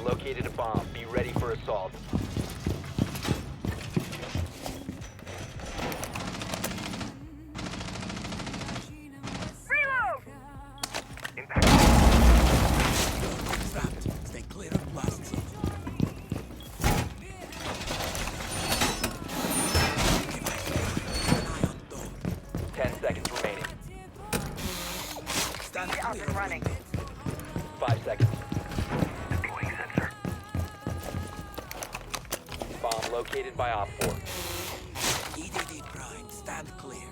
located a bomb. Be ready for assault. Reload! Trapped. Stay clear of blast zone. 10 seconds remaining. Stand Up clear and of running. window. 5 seconds. Bomb located by Op 4. EDD prime. Stand clear.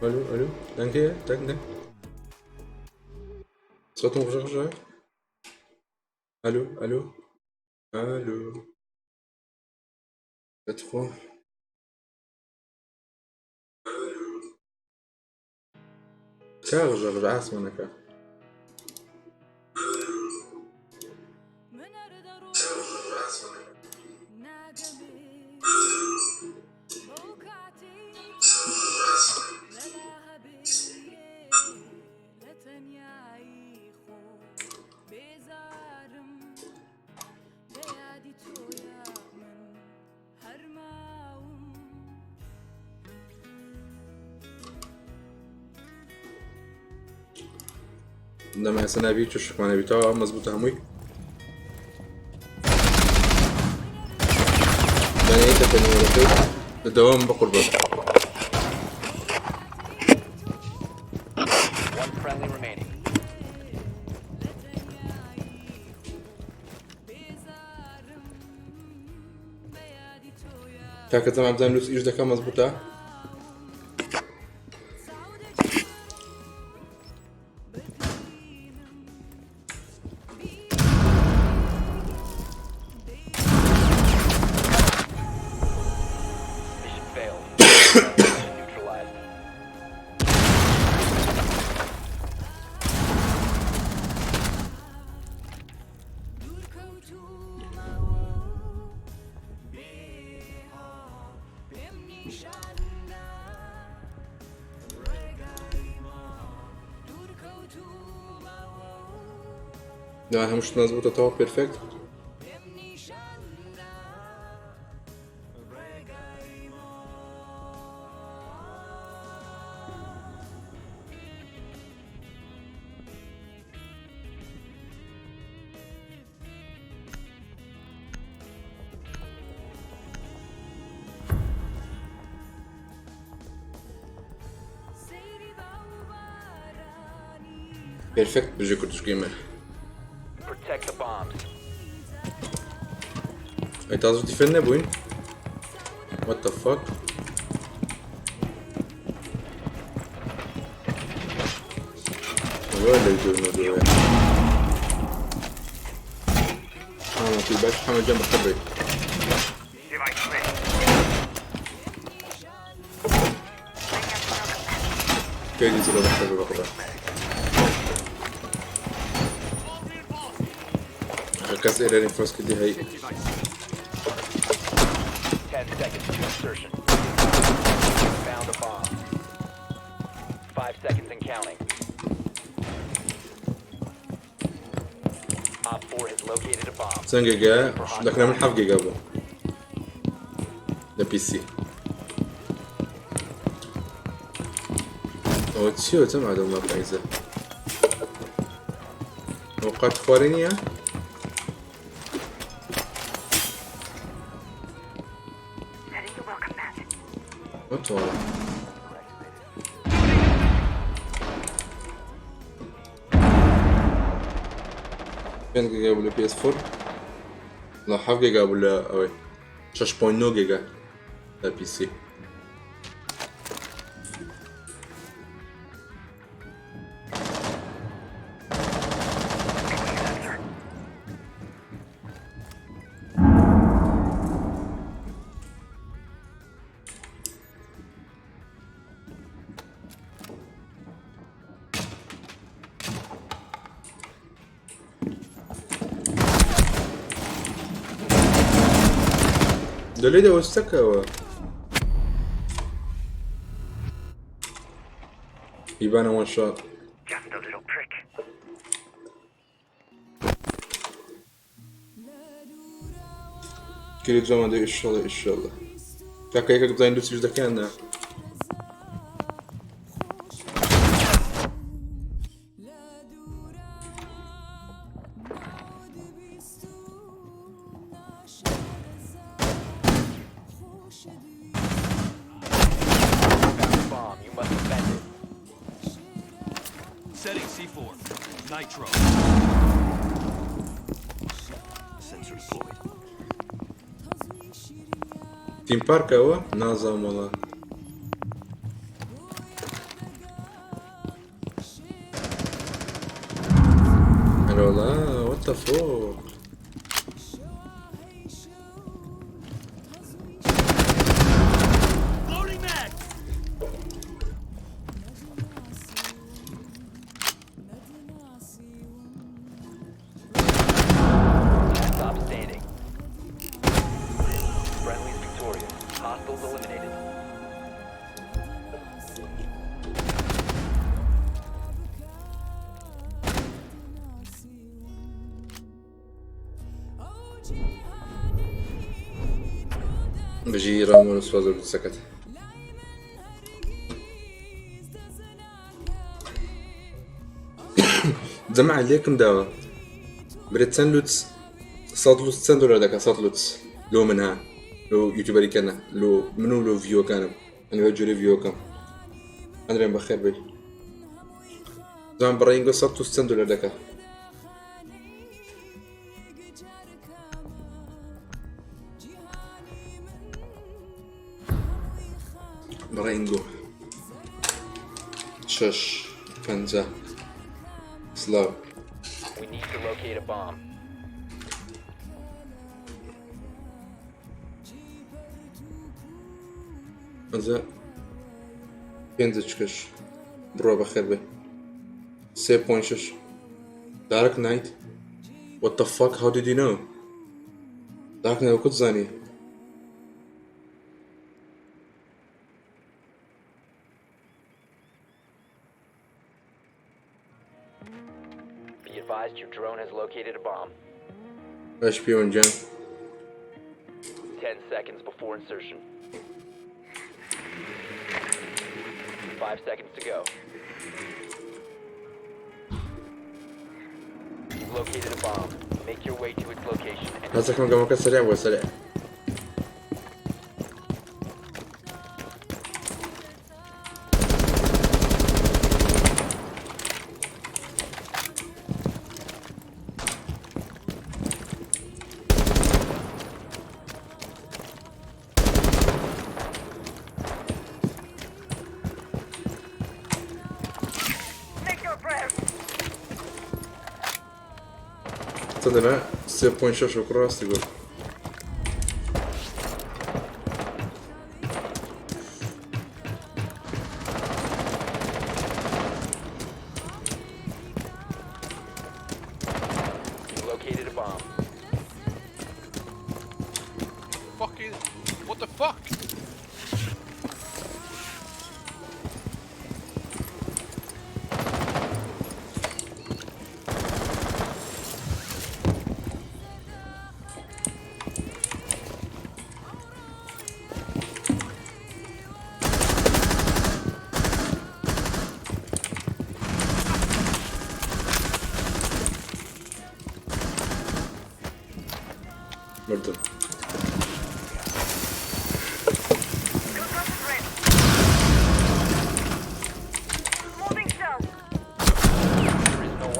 الو الو danke danke صوتهم رجع الو الو الو ادخل كارجر رجع اسمنك عندما سنابي تشرك معنا بتاعه مزبوط هموي بنيت تاني ولا كده الدوام بقربه One friendly remaining. كاكا زعما بدنا نلوس ايش دكا مزبوطه Mission failed. Neutralized. لا مش مزبوطه طبعا بيرفكت بيرفكت بيجي كنتش جيمر Protect the bombs. اي تعرف تفنى بوين وات ذا فاك ولا يدورنا دول ما في باش حمل جنب الخبري كيدي زلو بحتاج بقرا كاس ايراني فاس كدي هاي 10 seconds to insertion. Found a bomb. 5 seconds and counting. Op 4 has located a bomb. سنجا لكن من حف جيجا بو ده بي سي ئەوە چیوە جەماعە دەو مەپایزە ئەو قات خوارێ نییە وەتوانە پێنج گیگا بوو لە PS4 لا 7 گیگا بوو لە ئەوەی 6.9 گیگا لە PC دەلێ دەوەستەکەوە هیبانە وان شات گیری جوان دەی ئیشەڵە ئیشەڵە کاکە یەکێک بزانین دوو چیش دەکەیاندا Setting C4. Nitro. Sensor deployed. تیم پارکەوە نازانم وەڵا هەلۆڵا what the fuck Loading mag. Stop standing. Friendly's victorious. Hostiles eliminated. بژی ڕامۆن سوازە سەکەت جەماعە لێکم داوە برێت چەند لوتس 100 لوتس چەند دۆلار دەکات 100 لوتس لۆ من ها لۆ یوتیوبەریکەنە لۆ من و لۆ ڤیۆکانم ئەنوێ جۆرە ڤیۆکەم ئەندرێن بەخێر بێ زان بڕێنگە 100 لوتس چەند دۆلار دەکات بڕێنگۆ 6 50 سلااو We need to locate a bomb. ئەزە پێنجە چکەش بڕۆ بەخێر بێ 3.6 دارک نایت what the fuck how did you know دارک نایت وەکوت زانی Be advised your drone has located a bomb. باش پیۆن جان 10 seconds before insertion. 5 seconds to go. You've located a bomb. Make your way to its location and هەزەکەم گەمەکە سەریع بۆ سەریع تدرى 3.6 وكراس تقول you've located a bomb. Fucking. What the fuck? مردم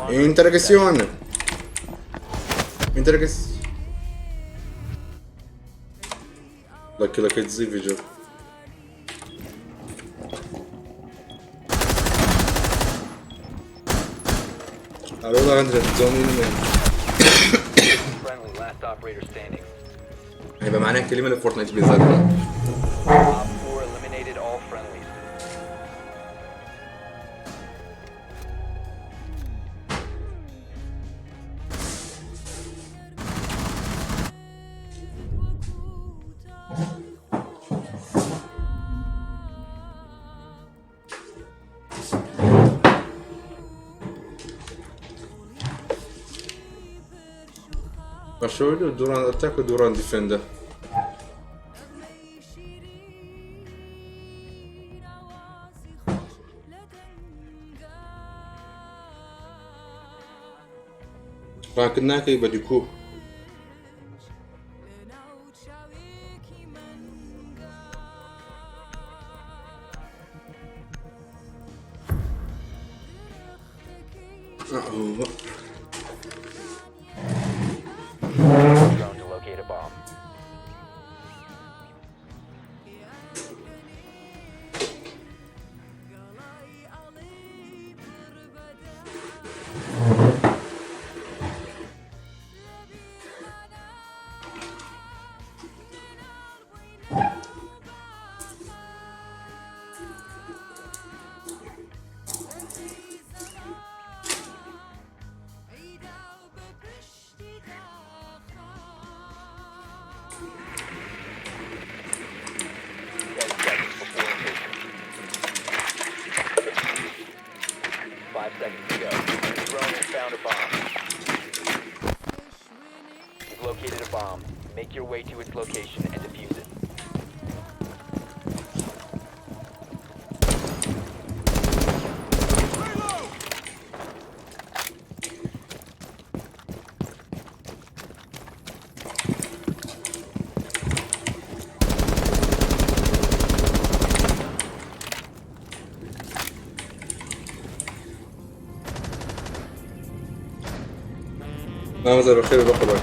Interrogazione. Like it's video. Allora Andrea, zone in me. Friendly, last operator standing. هيبقى معناها كلمة لفورتنايت بالذات. Op 4 eliminated all friendlies. Ma شو دوران اتاك ودوران ديفندر. راكناك يبديكو Drone to locate a bomb. Seconds to go. The drone has found a bomb. You've located a bomb. Make your way to its location and defuse it. ماذا بخير بقبل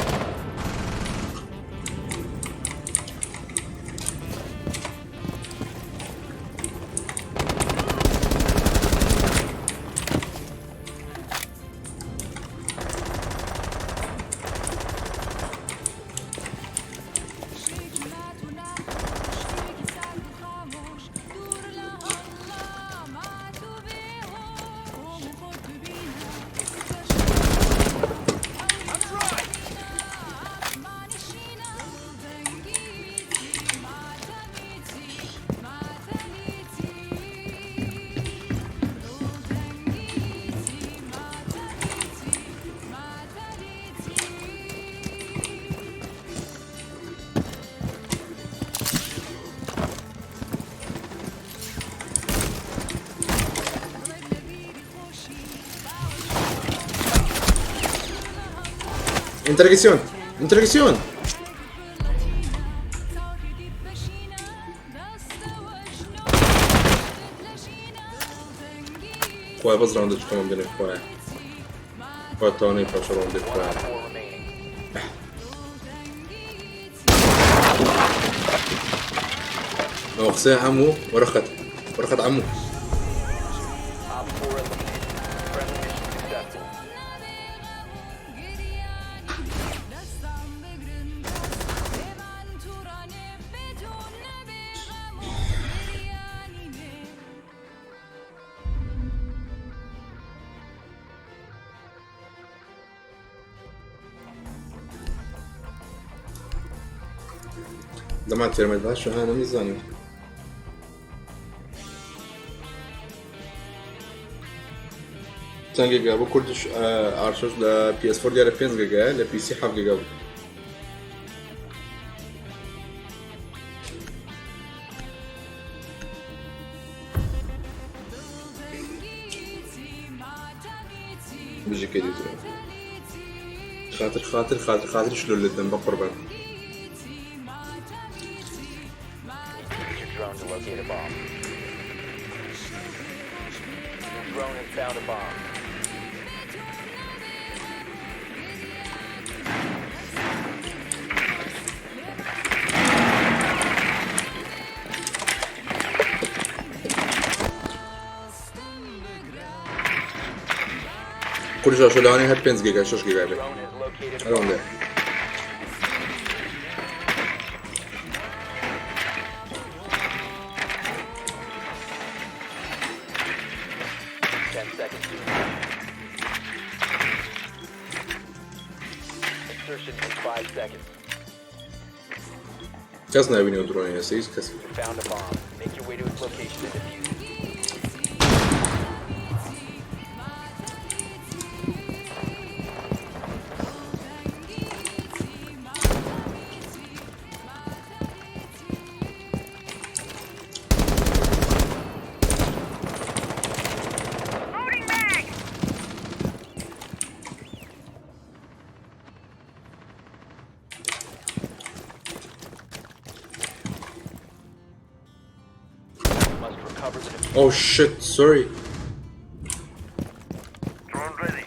Interrogazione! Poi بس راوند تكون بين الكواي فاتوني فاش راوند الكواي أخسي عمو ورخت عمو دمعت يا مدهش شو هانا ميزاني چند گیگا بو کردش آرشش ل PS4 دیاره 5 گیگا ل PC 7 گیگا بود بيجي كده خاطر شلون للدم بقربان to locate a bomb. Your drone has found a bomb. كل شاشة لاني هاد 5 جيجا 6 جيجا Drone has located a around bomb. there. 10 seconds. Insertion in 5 seconds. كاس ناويين يدرون يا سيس كاس. You found a bomb. Make your way to its location and defuse it. Must recover the diffuser. Oh shit, sorry. Drone ready.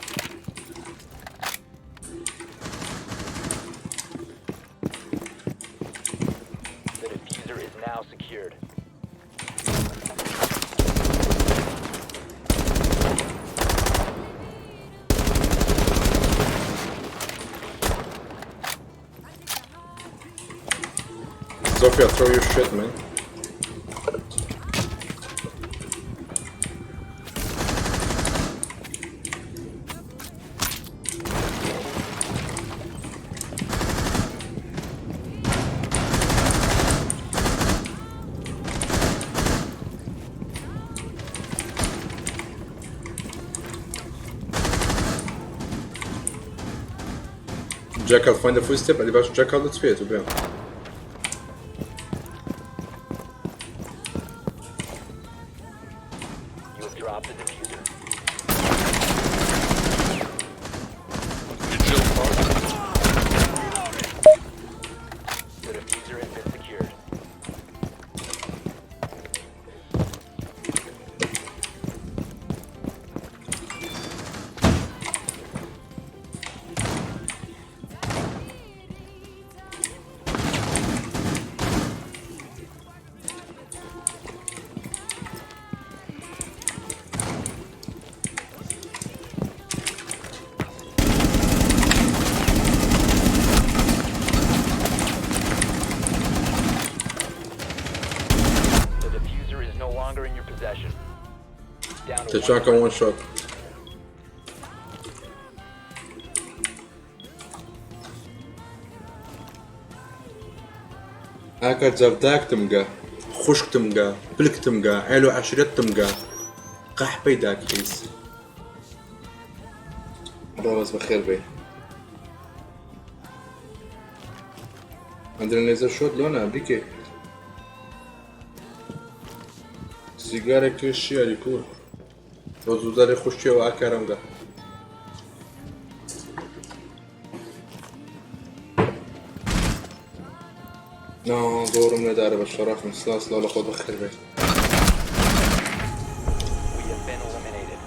The diffuser is now secured. Sophia, throw your shit, man. Jackal, find the footstep and باش Jackal تفيت وبيان. You have dropped the diffuser. The diffuser has been secured. The diffuser is no longer in your possession. Down to T'achaka one shot. هاكا زرداك تمقى خشك تمقى بلك تمقى عيلو عشرات تمقى قح بيداك كيس. الله بس بخير بي. عندنا ليزر شوت لونه بيكي. سيجارة كشي على كور. وزوداري خشي وعكرمقى. لا دورم ندار بالشرف من سلاس لا خود بخير بي. We have been eliminated.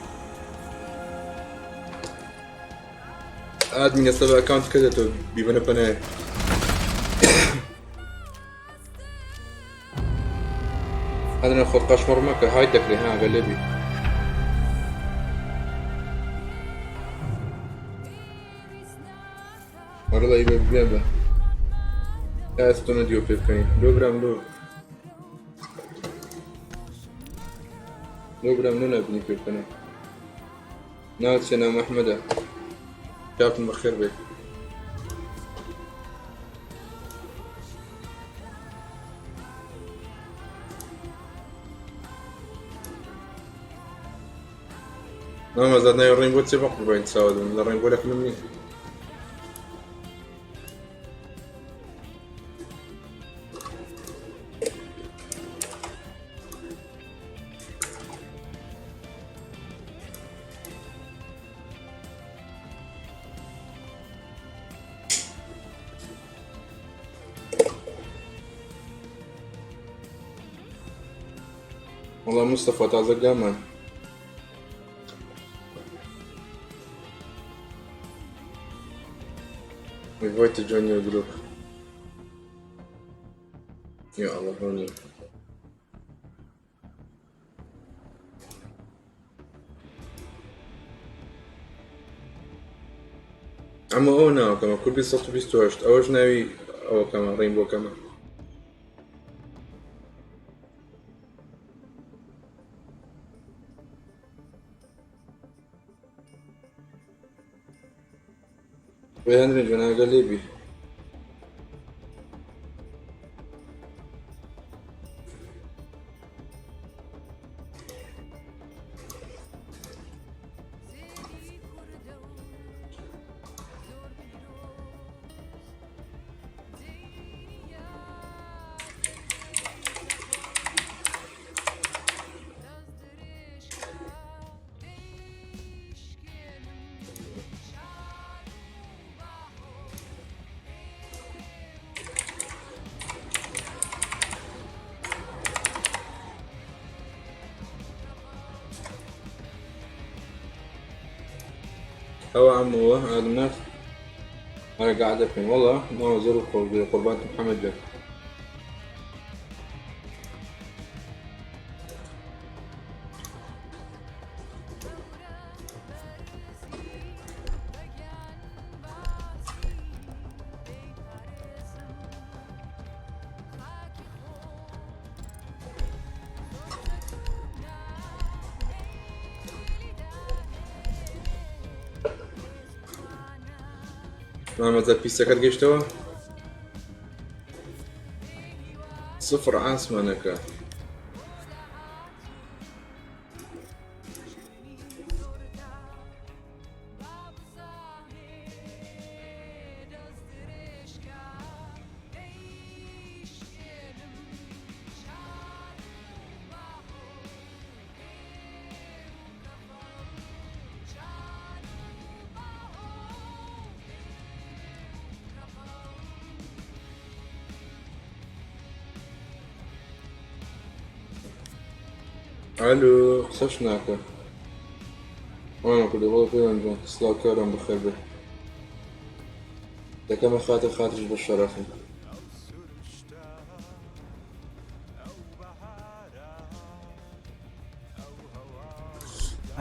ادمين يسبب اكونت كده تو بيبنى بناه. هذا ناخذ قشمر مكة هاي دكري ها غلبي. والله يبقى بجنبه. لا استنى ديو بيبكين لو برام لو برام لو نبني بيبكين. ناس أنا محمدة. كابتن بخير بي. ما زادنا الرينبو تسبق بين تساوي من الرينبو لك مني. والله مصطفى تازە گامان invite to join your group يا الله هوني اما او ناو كما كل بي 128 اوش ناوي او كما رينبو كما وين رجعنا قلبي هو عمو هذا الناس انا قاعد افهم والله ما زروا قربان محمد جاك مامەزە پیسەکەت گەشتەوە؟ سفر ئاسمانەکە الو قسەش ناکە ئەوانە کردی وەڵە پێیان جوان سڵاو کارم بەخێر بێ دەکەمە خاتە خاتریش بە شەرەفم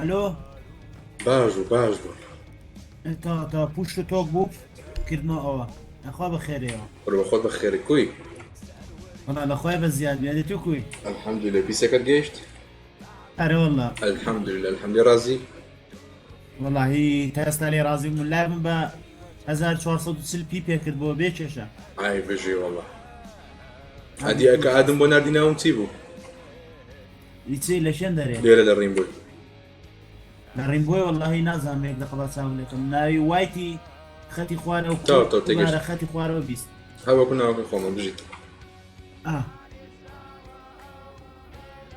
الو باش بوو تا پوشت تۆک بوو کردنەوە ئەوە ئەخوا بەخێرەوە بڕ بەخۆت بەخێری کوی وەڵا لەخوای بە زیاد بیادێت تو کوی الحەمدولillah پیسەکەت گەیشت ئەرە وەڵا الحەمدولillah الحەمدی ڕازی وەڵاهی تا ئێستا لێ ڕازی بووم لای بم بە 1440 پی پێ کرد بۆ بێ کێشە ئای بژێ وەڵا ئەدی ئەکە ئادم بۆ نردیناوم چی بوو هیچی لە شوێن دەرێ لێرە لە ڕیم بووی لە ڕیمبۆی وەڵاهی نازانم یەک دەقەڵا چاوم لێکم ناوی وایتی خەتی خوارەوە تاو تێگەشت. خەتی خوارەوە بیست هەوەکو ناوەکە خۆمە بژیت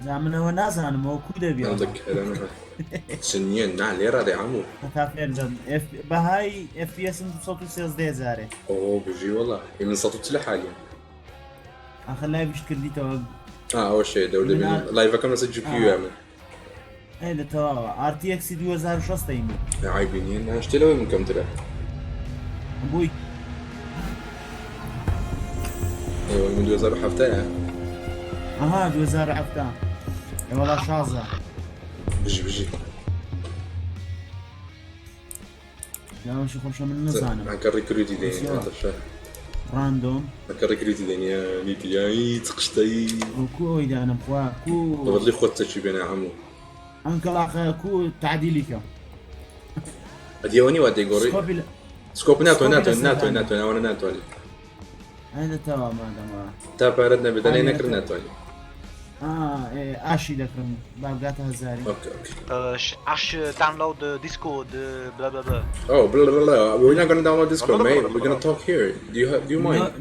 زامنەوە نازانم ئەو کو دەبێت چنیە نا لێرە دێ هەموو تا فێرجم بەهای FPSم 113 ئەو بژی وەڵا من 140 لە حالیە ئەخە لای بشت کردیتەوە ئەوە شێ دەولە لایڤەکەم لەسەر GPU من ئەی لە تەواوە RTX 2060 من عیبی نیە شتێ لەوەی من کەمترە بووی ئێوە من 2007 ئەها 2007 وەڵا شازە بژی لاوەشی خۆشە من نزانم ئەکە ڕێکروتی دێنێ ڕاندۆم ئەکە ڕێکروتی دێنە نیتیایی چقشتایی کو ئەوی دانم خوا کو بەڵی خۆت چەچی بێنە هەموو ئەم کەڵاقە کو تعدیلیکە ئەدیەوەنی وا دەیگۆڕی سکۆپ ناتوانێت ئەوانە ناتوانێت ئەی لە تەوا مادەمە تا پارەت نەبێت دەنێ نەکرد ناتوانێت ئاشی دەکڕم بابگاتە هەزاری Ash download the Discord, blah blah blah. Oh, blah blah blah. We're not gonna download Discord, mate. We're gonna talk here. Do you mind?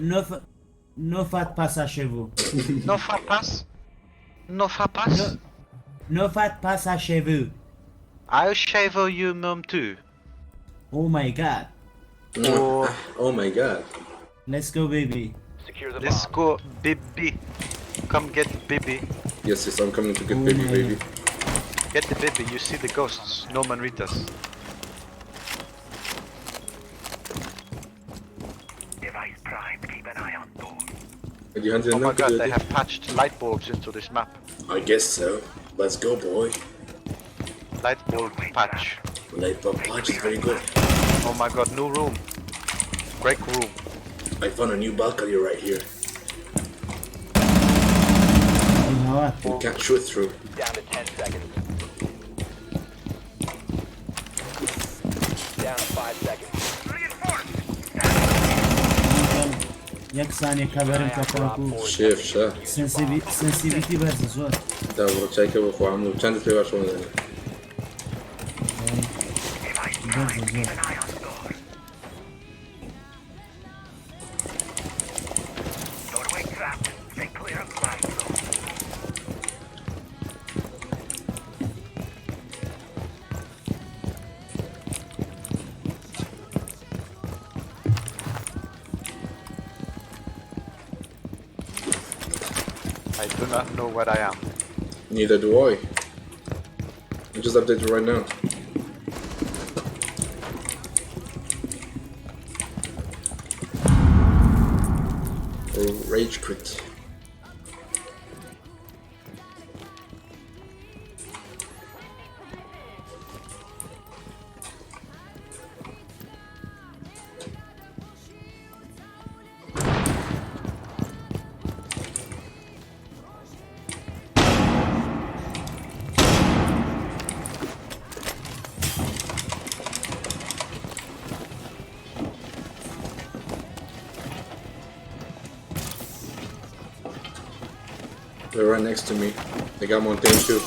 No fat pass à chez vous. No fat pass? No fat pass? No fat pass à chez vous. I'll shave you mum too. Oh my god. Oh my god. Let's go baby. Secure the Let's bomb. go baby. come get baby. Yes, I'm coming to get baby. Get the baby, you see the ghosts. No man read us. Device prime, keep an eye on door. Did you hand it Oh my enough? god, they have patched light bulbs into this map. I guess so. Let's go, boy. Light bulb patch. Light bulb patch is very good. Oh my god, new room. Break room. I found a new balcony right here. هوات You can't shoot through. Down to 10 seconds. Down to 5 seconds. یەک ثانیە کەبەرم کەتەوەکو شيف سنسیڤیتی بەرزە زۆر دابڕ چایکە بخۆ هەموو چەندت پێ باشەوە دەنێ بەرزە زۆر Doorway trapped. Stay clear of blast zone. I do not know where I am. Neither do I. I just updated right now. Oh, rage quit. They're right next to me. They got Montaigne too.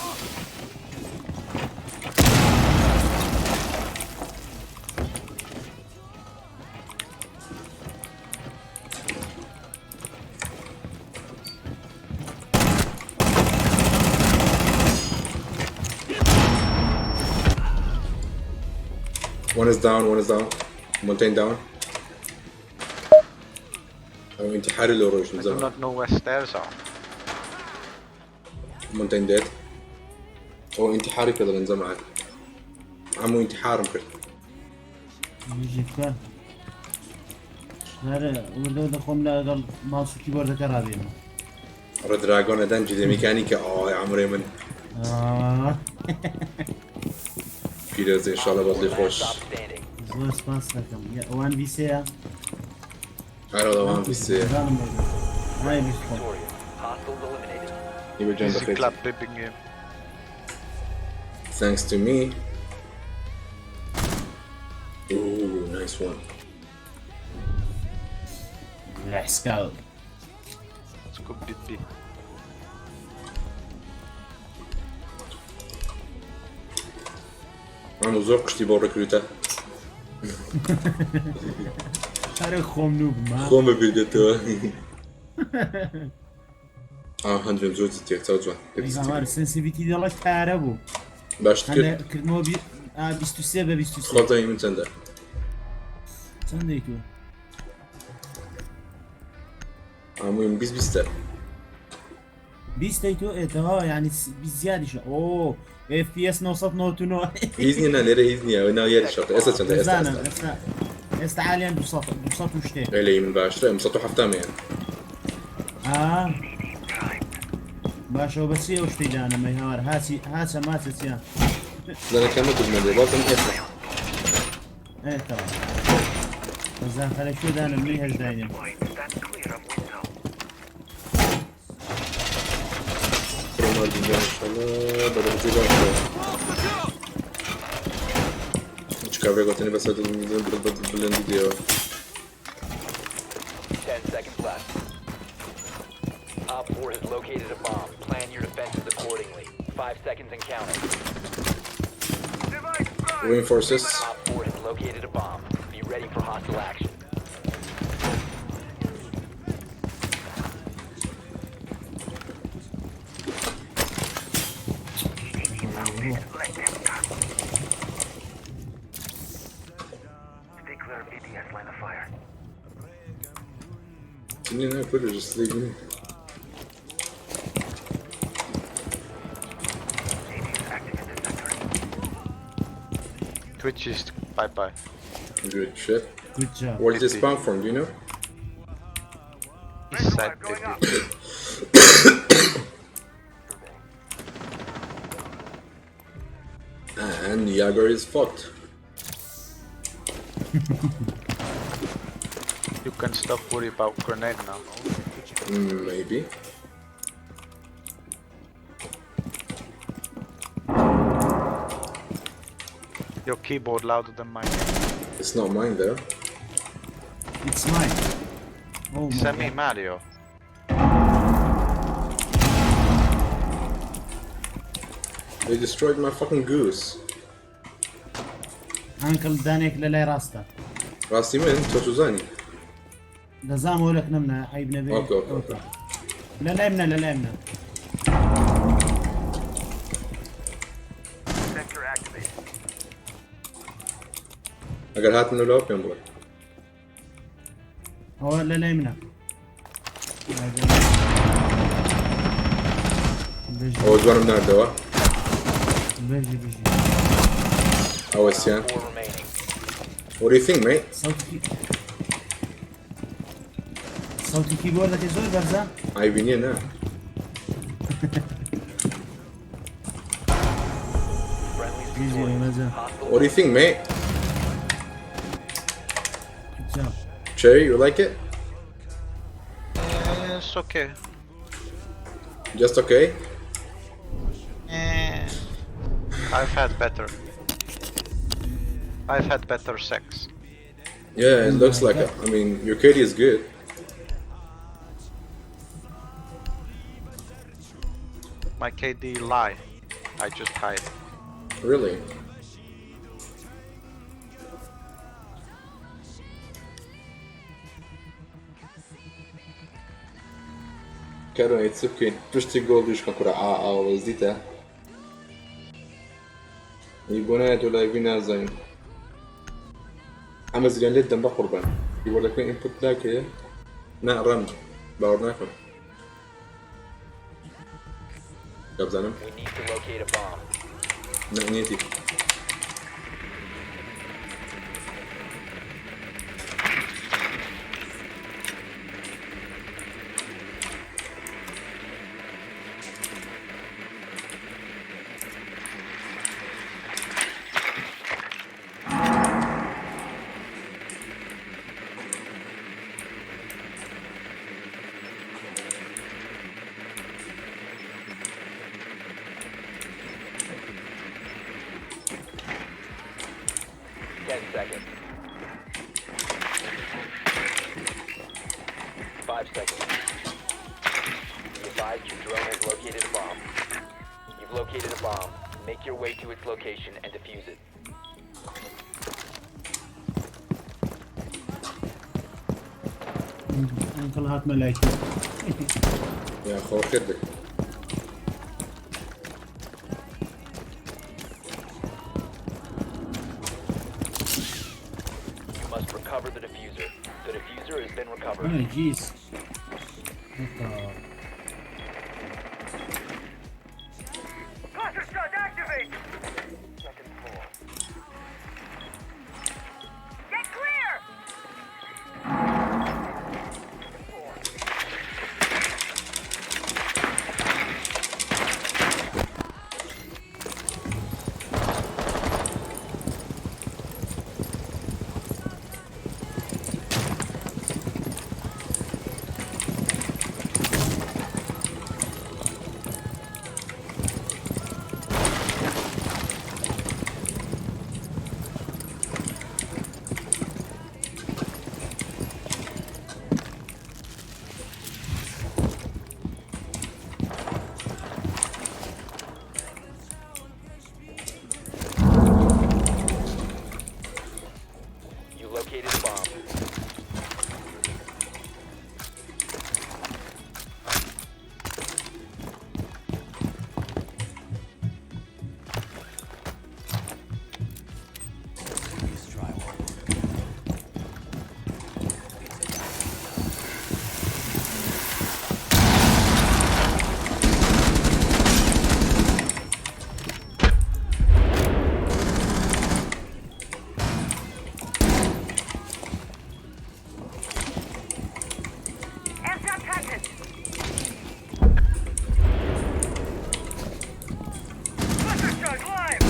One is down, one is down. Montaigne down. Oh, انتحاري لو روش I do مزال. not know where stairs are. Montaigne dead. Oh, انتحاري كذا بنزل معك. عمو انتحار مكر. جيفتەکان نارە وردە دەخۆم لەگەڵ ماڵسوکی وەردەکە ڕابێنم رد دراغون دان جدي ميكانيكا يا عمري من فيديوز ان شاء الله بطلي خوش. Stop standing. زۆر سپاس دەکەم ئەوان بیسەیە هذا دوام بس دانم بەگەن وای بیستخۆم Victorious. Hostiles eliminated. يبقى جنب Easy خيتي. clap baby game. Thanks to me. Ooh, nice one. سکاوت Let's go baby. عمو زور قشتي بو ريكروتا. هەرە خۆم نوبمە خوم ببيدتو. 100 زوج تيك توجه. هەوار سنسیڤیتی دەڵێت کارە بوو باش تكر. هەندێکردنەوە 23 بە 23 خاطري من تندا. چەندێک تۆ عمو يم بيس بيستا. 20 تۆ ئێتەوە یعنی زیادیشە ئۆ FPS 999 ايزني انا ليري ايزني انا ويا الشرطه اسا تندا دەزانم اسا. ئێستا حالیان 200 و شتێک الي من باشره مسطو حفتام يعني. باشەوە بەچی ئەو شتەی دانەمەی هەوار هاچە ماچە چیان انا كان مدري ما بازم اسا. ئێتەوە بەزان خەلەکێ دانەمەی هەژداینێ Stand clear of window. كريم الدنيا ان شاء الله بدل تجي Ciekawe go to nie wysadzę video. 10 seconds left. Op 4 has located a bomb. Plan your defenses accordingly. 5 seconds and counting. Reinforces. Op 4 has located a bomb. Be ready for hostile action. Stay clear of BTS line of fire. Can you not put it? Just leave me. Twitch is bye. Good shit. Good job. Where does it spawn from? Do you know? East side. And Yager is fucked. You can stop worry about grenade now. Maybe. Your keyboard louder than mine. It's not mine though. It's mine. Oh my Send me god. Mario. They destroyed my fucking goose. Uncle دانێک لە لای ڕاستە. راستی من تۆ توزانی. دەزام وەرەك نەمنە عیب نەبێ. اوكي. لە لای منە لە لای منە. ئەگەر هاتن لەو پێم بڵێ. ئەوە لە لای منە. ئەوە جوانم ناردەوە. بژی. ئەوەسیان. 4 remaining. What do you think, mate? سەوتی کیبۆردەکەی زۆر بەرزە. ئایبینیە نا. Friendly's بژی deployed. ئەوەجە. Hostile What do you think, mate? Good job. Cherry, you like it? It's okay. Just okay? I've had better. I've had better sex. Yeah, it looks like it. I mean, your KD is good. My KD lie. I just hide. Really? Karo, it's okay. Püştü gol düşkan kura vazita. يبونات ولا يبينا زين. أما زين ليدا بقربان. يقول لك وين input ذاك نا رن باورناكم. جاب زانم. We need to locate a bomb. نا نيتي. Seconds. 5 seconds. Be advised your drone has located a bomb. You've located a bomb. Make your way to its location and defuse it. Uncle هات ملايكي. يا أخو خيرك. Recover the diffuser. The diffuser has been recovered. Oh jeez. Cluster strike activate! Second floor. Get clear! Second. Cluster charge live.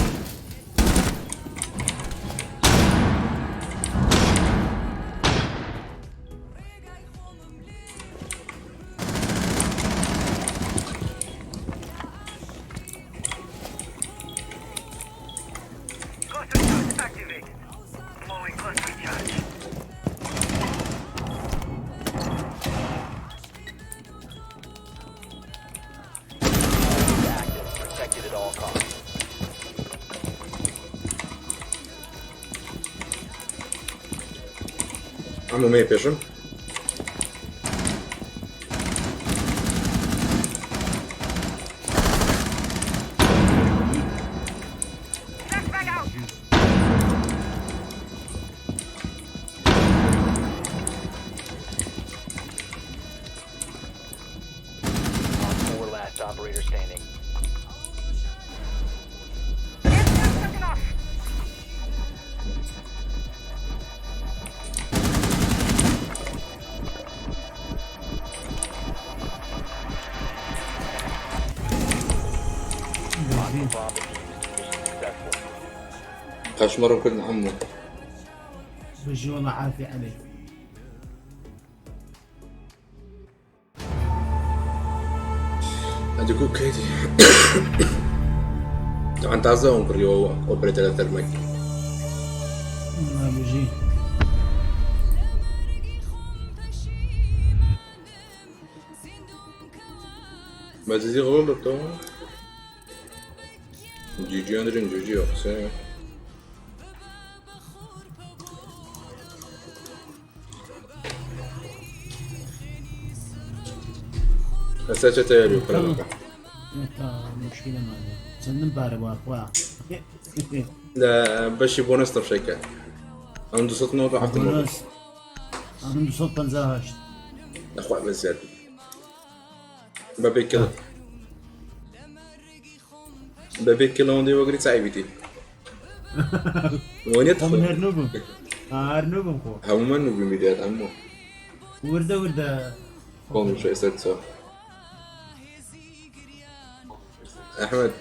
Cluster charge activated. Flowing cluster charge. Active. Protected at all costs. عمو ما يبيشم Flashbang out. On 4 last operator standing. Airstrike taken off. Bomb defused. Mission successful. خاش مرة كنا عمو بجي والله عافية عليك. هذا كو كيدي طبعا تعزهم بريو اوبريتر ثرمك ما بجي. ما تزي غلط تو جي جي اندرين جي جي اقسم هسه تياري وكلامك مشكلة ما سنن باري واقوا. لا باش بونس طف شيكا عنده صوت نوضة عبد الموضوع بونس. أنا بصوت بنزاهشت. اخوة بزيادة بابي كلا بابي كلا وندي وقري تعيبتي وين هم يدخل هرنوبم. هرنوبم خو. هم منو بميديات عمو وردة. قوم شوي صرت سوا احمد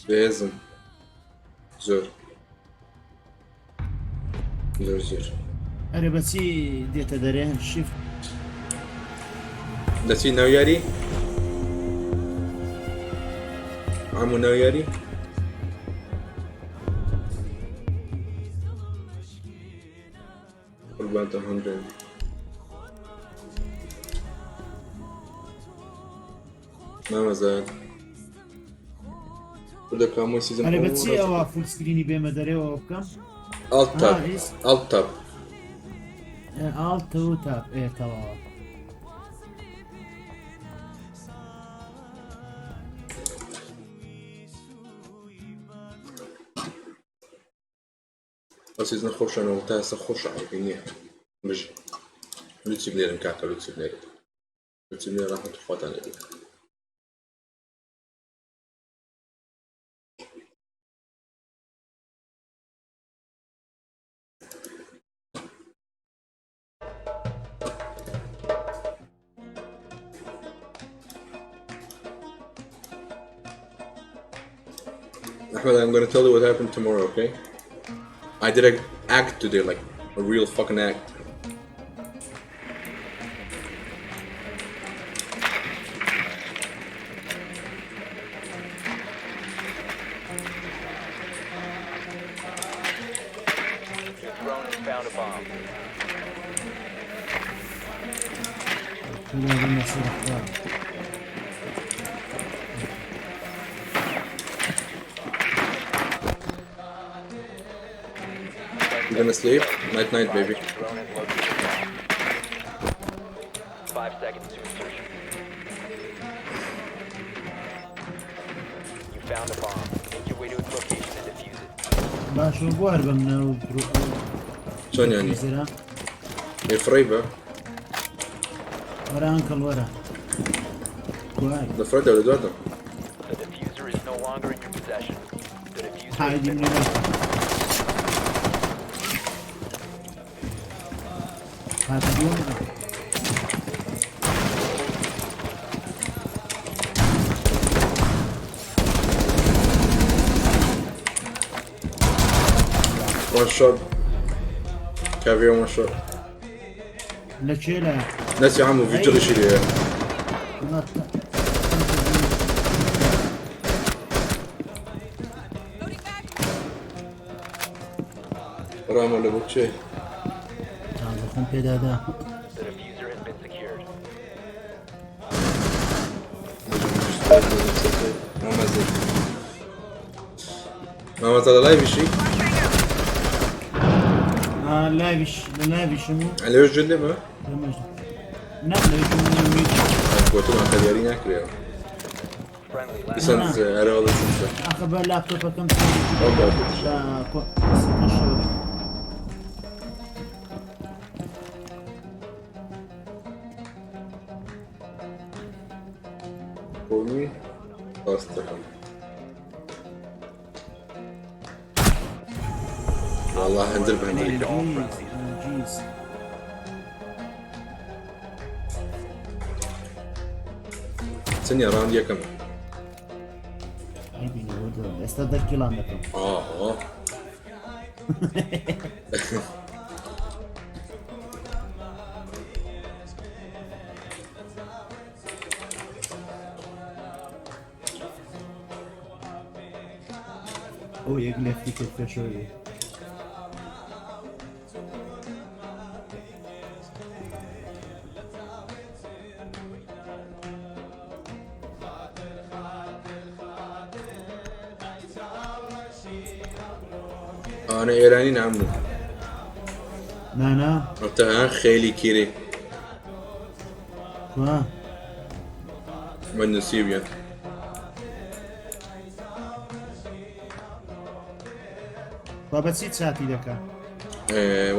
ڕێزم زۆر زۆر أنا بسي ديتا درين شيفت. دەچی ناویاری هەموو ناویاری قوربانتە هەندێن مامەزار دەکەم سیزم أنا بسي أو فول سكريني بما دري وكم. ئەڵ تاپ ویست. ئەڵ تاپ ألت وتاب إيه تمام. سیزن خۆشانەوە تا ئێستا خۆش عەیبی نییە بژی لوتسی بنێرن کاکە لوتسی بنێرێت لوتسی بنێر ڕەحمەت خواتان لێبێت Ahmed, I'm gonna tell you what happened tomorrow, okay? I did an act today, like a real fucking act. Your drone has found a bomb. كلنا بدنا نصير أخبار. You gonna sleep? Night night, baby. Your drone has located a bomb. 5 seconds to insertion. You found a bomb. Make your way to its location and defuse it. باش وبوار بمنا وبرو. شلون يعني؟ زرا. فريبة ورا أنكل ورا. كوار. ده فريدة ولا دوردة؟ The diffuser is no longer in your possession. The diffuser has هايدي been من هنا. هذا اليوم. وان شوت كافي وان شوت لە چێ لە ناسي عمو في جري شيلي رامو ولا بوتشي خۆم پێدادا The diffuser has been secured. ما زال لايف شيء لایویشم و على وجه اللي ما نەبێت قلت له خليني اكل Friendly last. بس انا والله سنسى ئەخە بە لاپتۆپەکەم قومي فاستپەی والله هندل بهندل ثانية راوند يكم ئێستا دەرکیڵان دەکەم ئەو یەک لەفتی کرد پێشەوەی انا ايراني نعمو نانا قلتها خيلي كيري وا من نسيب يعني بابا چی چاتی دەکات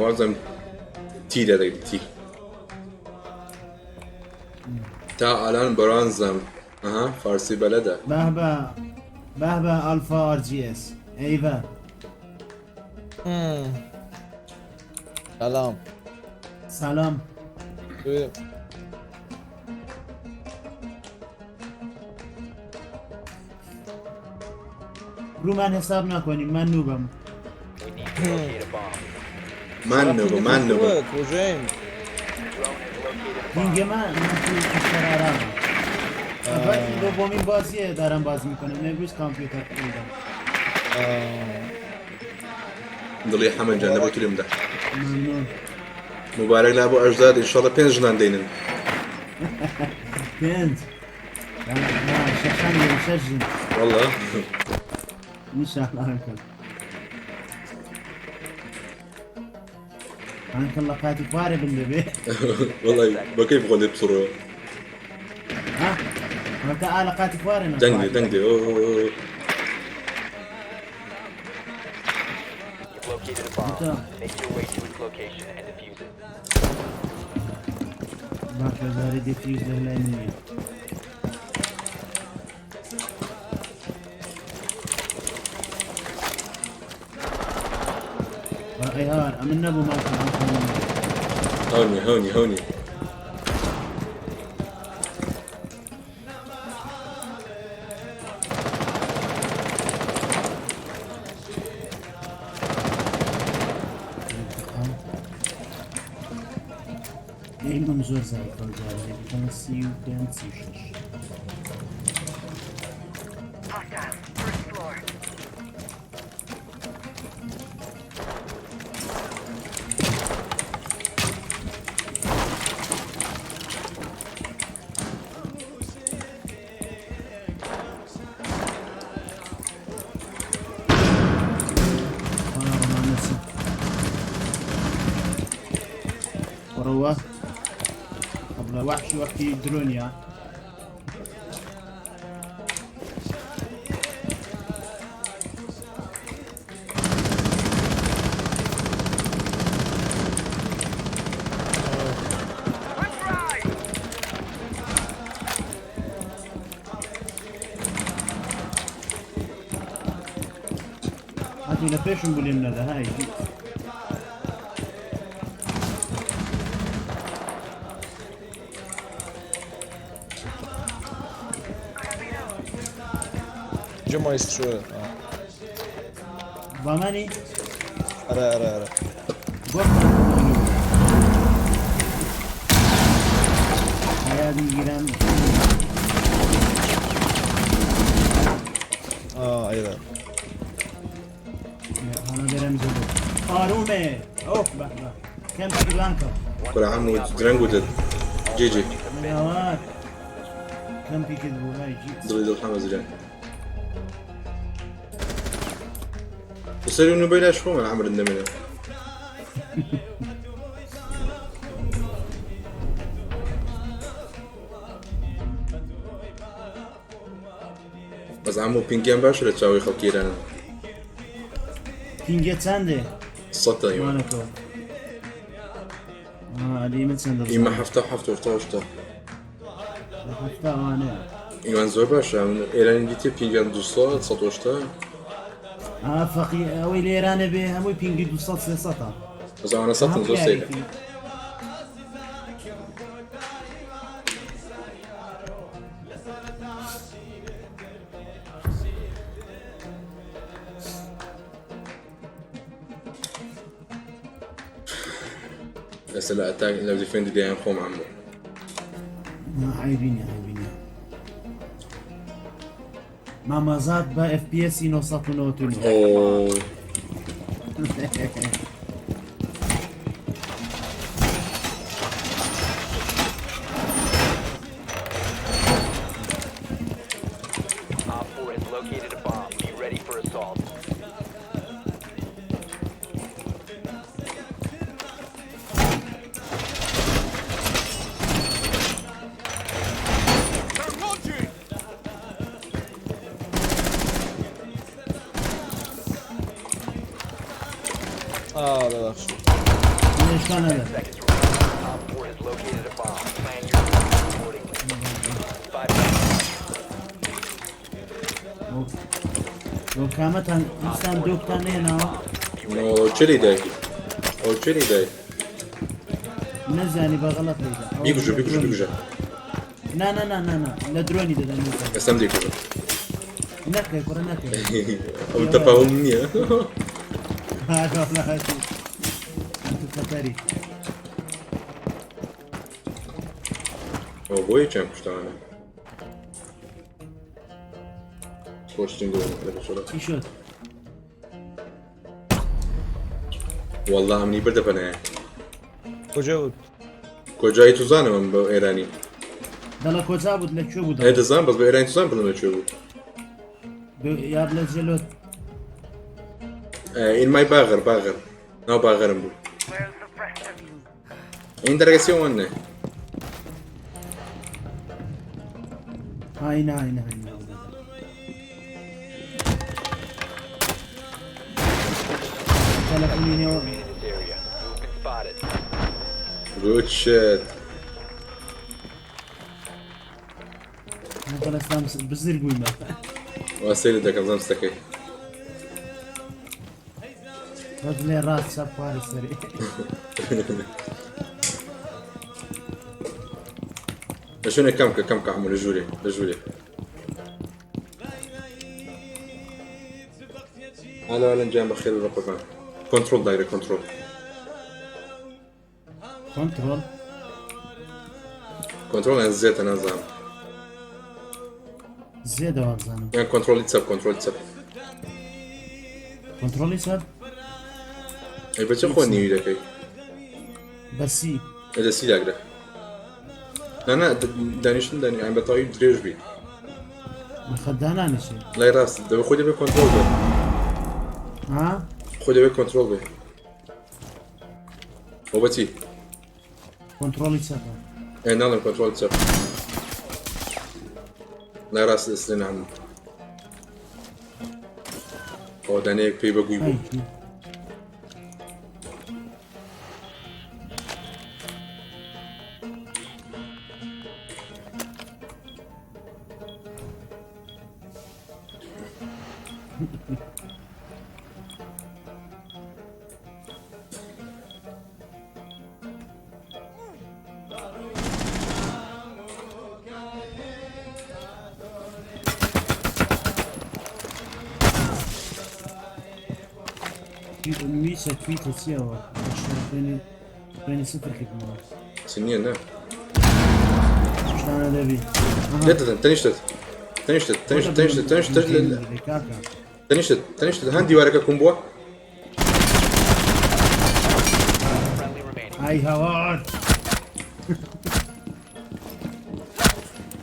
وازم تي دا تي تا الان برانزم اها فارسي بلده بەهبە ئەلفا RGS ئەیڤە سلام سلام ببینم. ڕوومان حساب ناکۆنیم من نوبم We need to locate a bomb. من نبو کجاییم؟ Drone has located a bomb. دینگەمان کشتەرارام دومین بازیه دارم باز میکنم امروز کامپیوتر خریدم ضلي حمد جان نبغى تلم ده ممنون مبارك لابو اجداد ان شاء الله بين جنان دينن پێنج شەشان شەژن والله نیشانان کرد ئەنکەڵ لە قاتی خوارێ بن دەبێ والله بكيف غلب بسرعه مەکە ئا لە قاتی خوارێ دنگدي اوه You've located a bomb. Make your way to its location and defuse it. باکەزاری دەفیوز لەلای نییە ئەیهار ئەمن نەبوو هوني دایمم زۆر زای کەوتارێ بکەمە 35 36 Hostile. First floor. وڕەوە قبل وحشی وەختی درۆنیا هاتوو لە پێشم بولێم نەدا های Gdzie moje strzały? بامانی آره یاد میگیرم ایوه حالا برم جلو آرومه اوه به کم سریلانکا كره عمو درنگ ودد جي نوات كم في كذبوا هاي جي ضريد الحمى زريان وصار انه بلاش هو من عمر النمنة بس عمو بينجيان باش ولا تساوي خلقير انا كينجي تسانده الصوت ايوه مالكو دي من سنده اما حفته حفتا وانا ايوان زور باش ايران جيتي بينجيان دوستا صوتوشتا فقي اوي ليران به همو بينجي 200 300 بس انا صوت زور سيده بس لا اتاك لو ديفند دي ان خوم عمو عيبيني ماما زاد با اف بي اس 990 اوه Op 4 has located a bomb. Be ready for assault. They're launching! ببخشید اشکال نداره Seconds remaining. Op 4 has located a bomb. Plan your attack accordingly. 5 seconds. لو كامتان انسان دوكتان هنا او تشيلي داي نزاني بغلط ليدا بيكوجا نا لا دروني ده نزاني اسم ديكوجا نكاي كورا نكاي او تفاهم مني هذا والله هاتي انت خطري او بوي كم كشتانا كوشتينغو چی شد؟ والله امني برده بنا کجا بود؟ کجایی تو زنم با ایرانی دلا کجا بود لکو بود؟ هيدا زان بس بإيران تزان بدنا شو یاد لجلوت إن ماي باغر نو باغر مبو Where's the rest of you? إن درجسيون هاينا تلفوني هو In this area. You've been spotted. good shit انا استامس بزرق ويما واسيلي ده كم زمستكي رجلي راس سفاري سريع شنو كم عمو لجولي هلا نجي بخير الرقم كنترول دايركت كنترول انا زيت انا زعم زيادة وابزانو يعني كنترول يتسب كنترولي ساب اي بس اخواني وياك بسي هذا سيلاك ده انا دانيشن داني عم بطايب دريج بي مخدانا نشي لا راس ده خذي بكنترول ده ها خذي بكنترول ده وبتي كنترولي ساب اي نعم كنترول يتسب لا راس السلين عم او دانيك في بقوي هاي میشه تویتە چیەوە خوێنی سفر کردمەوە سنية نا شتانە دەبی لا تنشتت هاندي وارك كومبوا Friendly remaining. ئای هەوار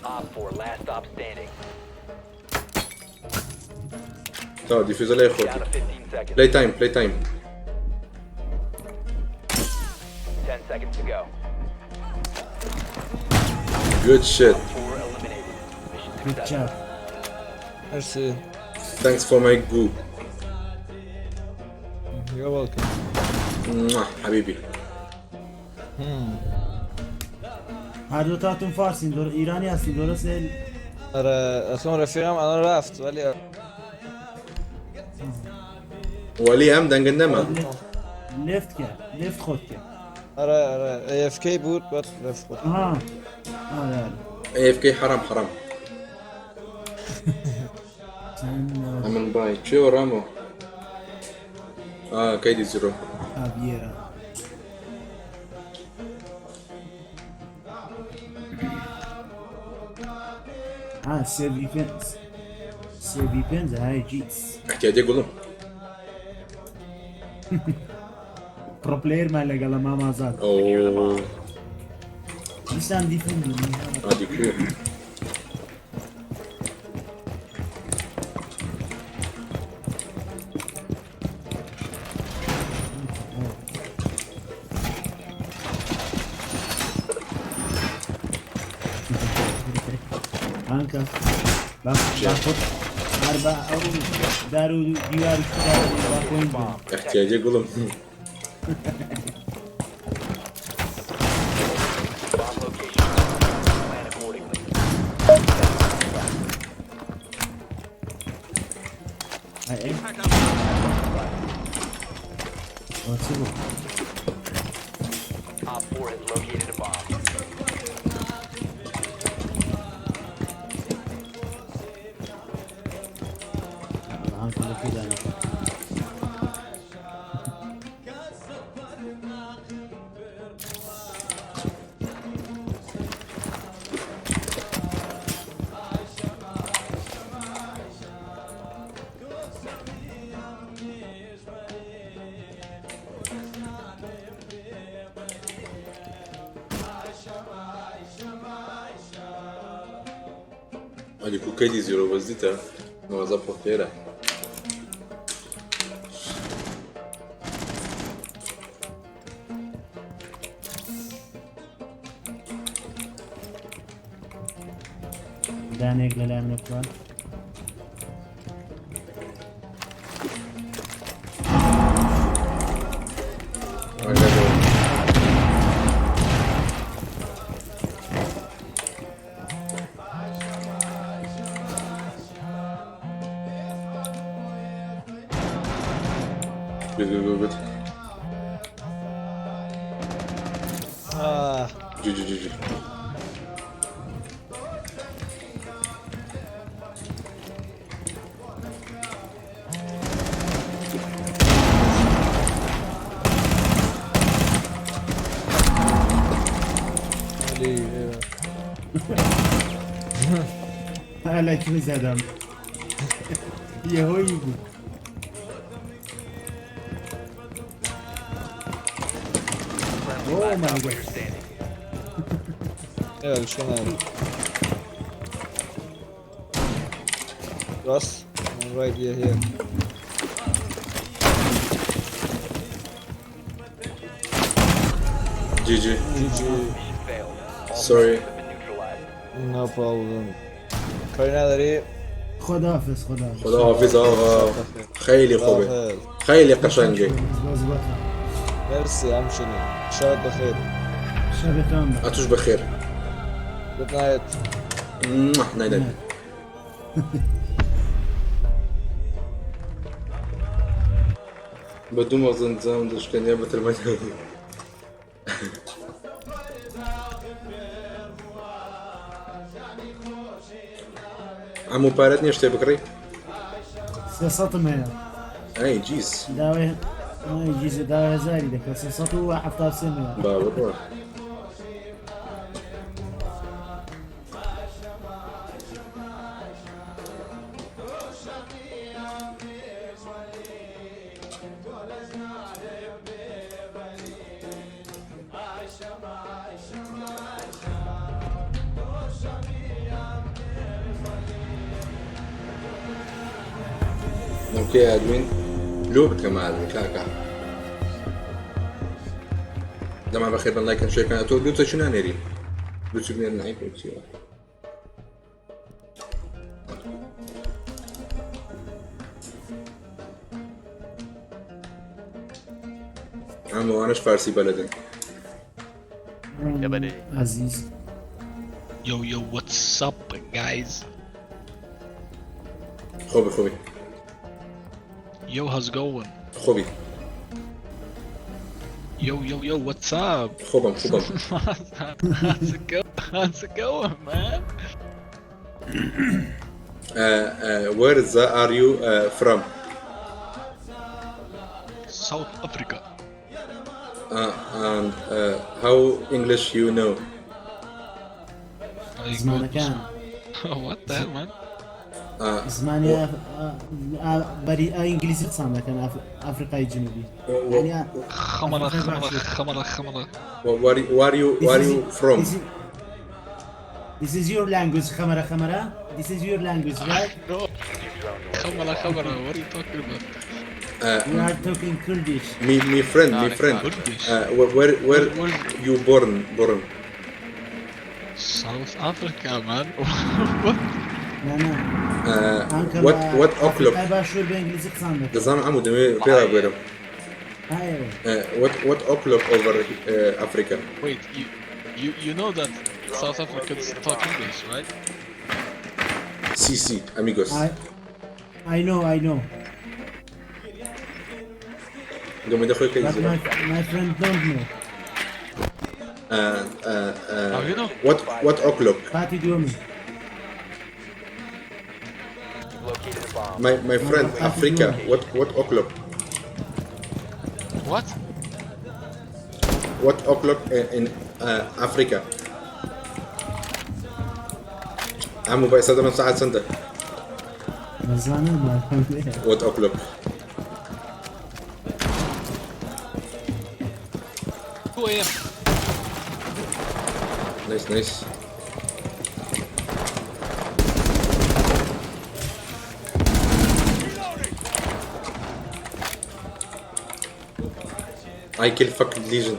Op 4, last stop standing. تا ديفيوزر لا ياخذ Down to 15 seconds. بلاي تايم 10 seconds to go. جود شيت 4 eliminated. Mission Good successful. job. ميرسي ثانكس فور ماي جو يو ويلكم حبيبي هەردوو تاتون فارسین ئیرانی هەستی دۆرەسێ ارى اصلا رفيقم انا رفت ولی ولي ام دنگندما لفت کرد لفت خۆت کرد ارى اي اف كي بود بعد رفت خود ئاها اي اف كي حرام من باي تشيو رامو كيدي زيرو ئابیێرە سێوی پێنج های جیتس احتياجي قولهم پڕۆپلێرمان لەگەڵ مامازات اوه دیسان دیفن هادي كيو هانکە باخۆت هەربا ئەو دار و دیواری باخۆین احتياجي قولهم Bomb location. Plan accordingly. Op 4 has located a bomb. هادي كو كيدي زيرو وزيتا نوازا بورتيرا دانێک لە لای منە بکوان Good. آه جي ولی هەلەکی زەدەم یەهۆی بوو Friendly last my operator standing. يلا شو نعمل Ross, I'm right here. GG. Mission failed. All Sorry. friendlies have been neutralized. No problem. کاری نداری؟ خداحافظ خداحافظ آقا خیلی خوبه خداحافظ. خیلی قشنگه مرسی همچنین شب بخیر شبتان اتوش بخیر Good night. نایدن بدون وزن زم داشكاني بترمي عمو بارتني اشتي بكري سێسەتم هەیە اي جيز داوای يجي دا هزاري دەکە 373 ملیۆن. بابا اوكي ادمين لوبت كمان كاكا لما بخير من لايك شير كان تو بيوتا شنو نري بيوتا بين نايك وتشي عمو انا فارسي بلدي يا بدي. عزيز. Yo, what's up, guys? خوبي Yo, how's it going? خوبي Yo, what's up? خوبم How's it going, man? where are you from South Africa. and how English you know زمانەکان What the hell, man? زمانی بەری ئینگلیزی قسان دەکەن ئافریقای جنوبی. خمرة. where are you from This is your language, خەمەرە. This is your language, right? No. خمرة. What are you talking about? We are talking Kurdish. my friend Kurdish. where you born South Africa, man. نه. what o'clock باشوور بە ئینگلیزی قسان دەکەن. دەزانم عمو دەمێ پێدا بێرم هایە. what o'clock over Africa Wait, you know that South Africans talk English, right? CC amigos I know. قوم يدخل But كيزي my friend don't know. How you know? what o'clock فاتی دومی. Located a bomb. my friend Africa what o'clock What? o'clock in Africa عمو بقى صدى من ساعة سنة نزانم what o'clock Who am? nice I kill fucking legion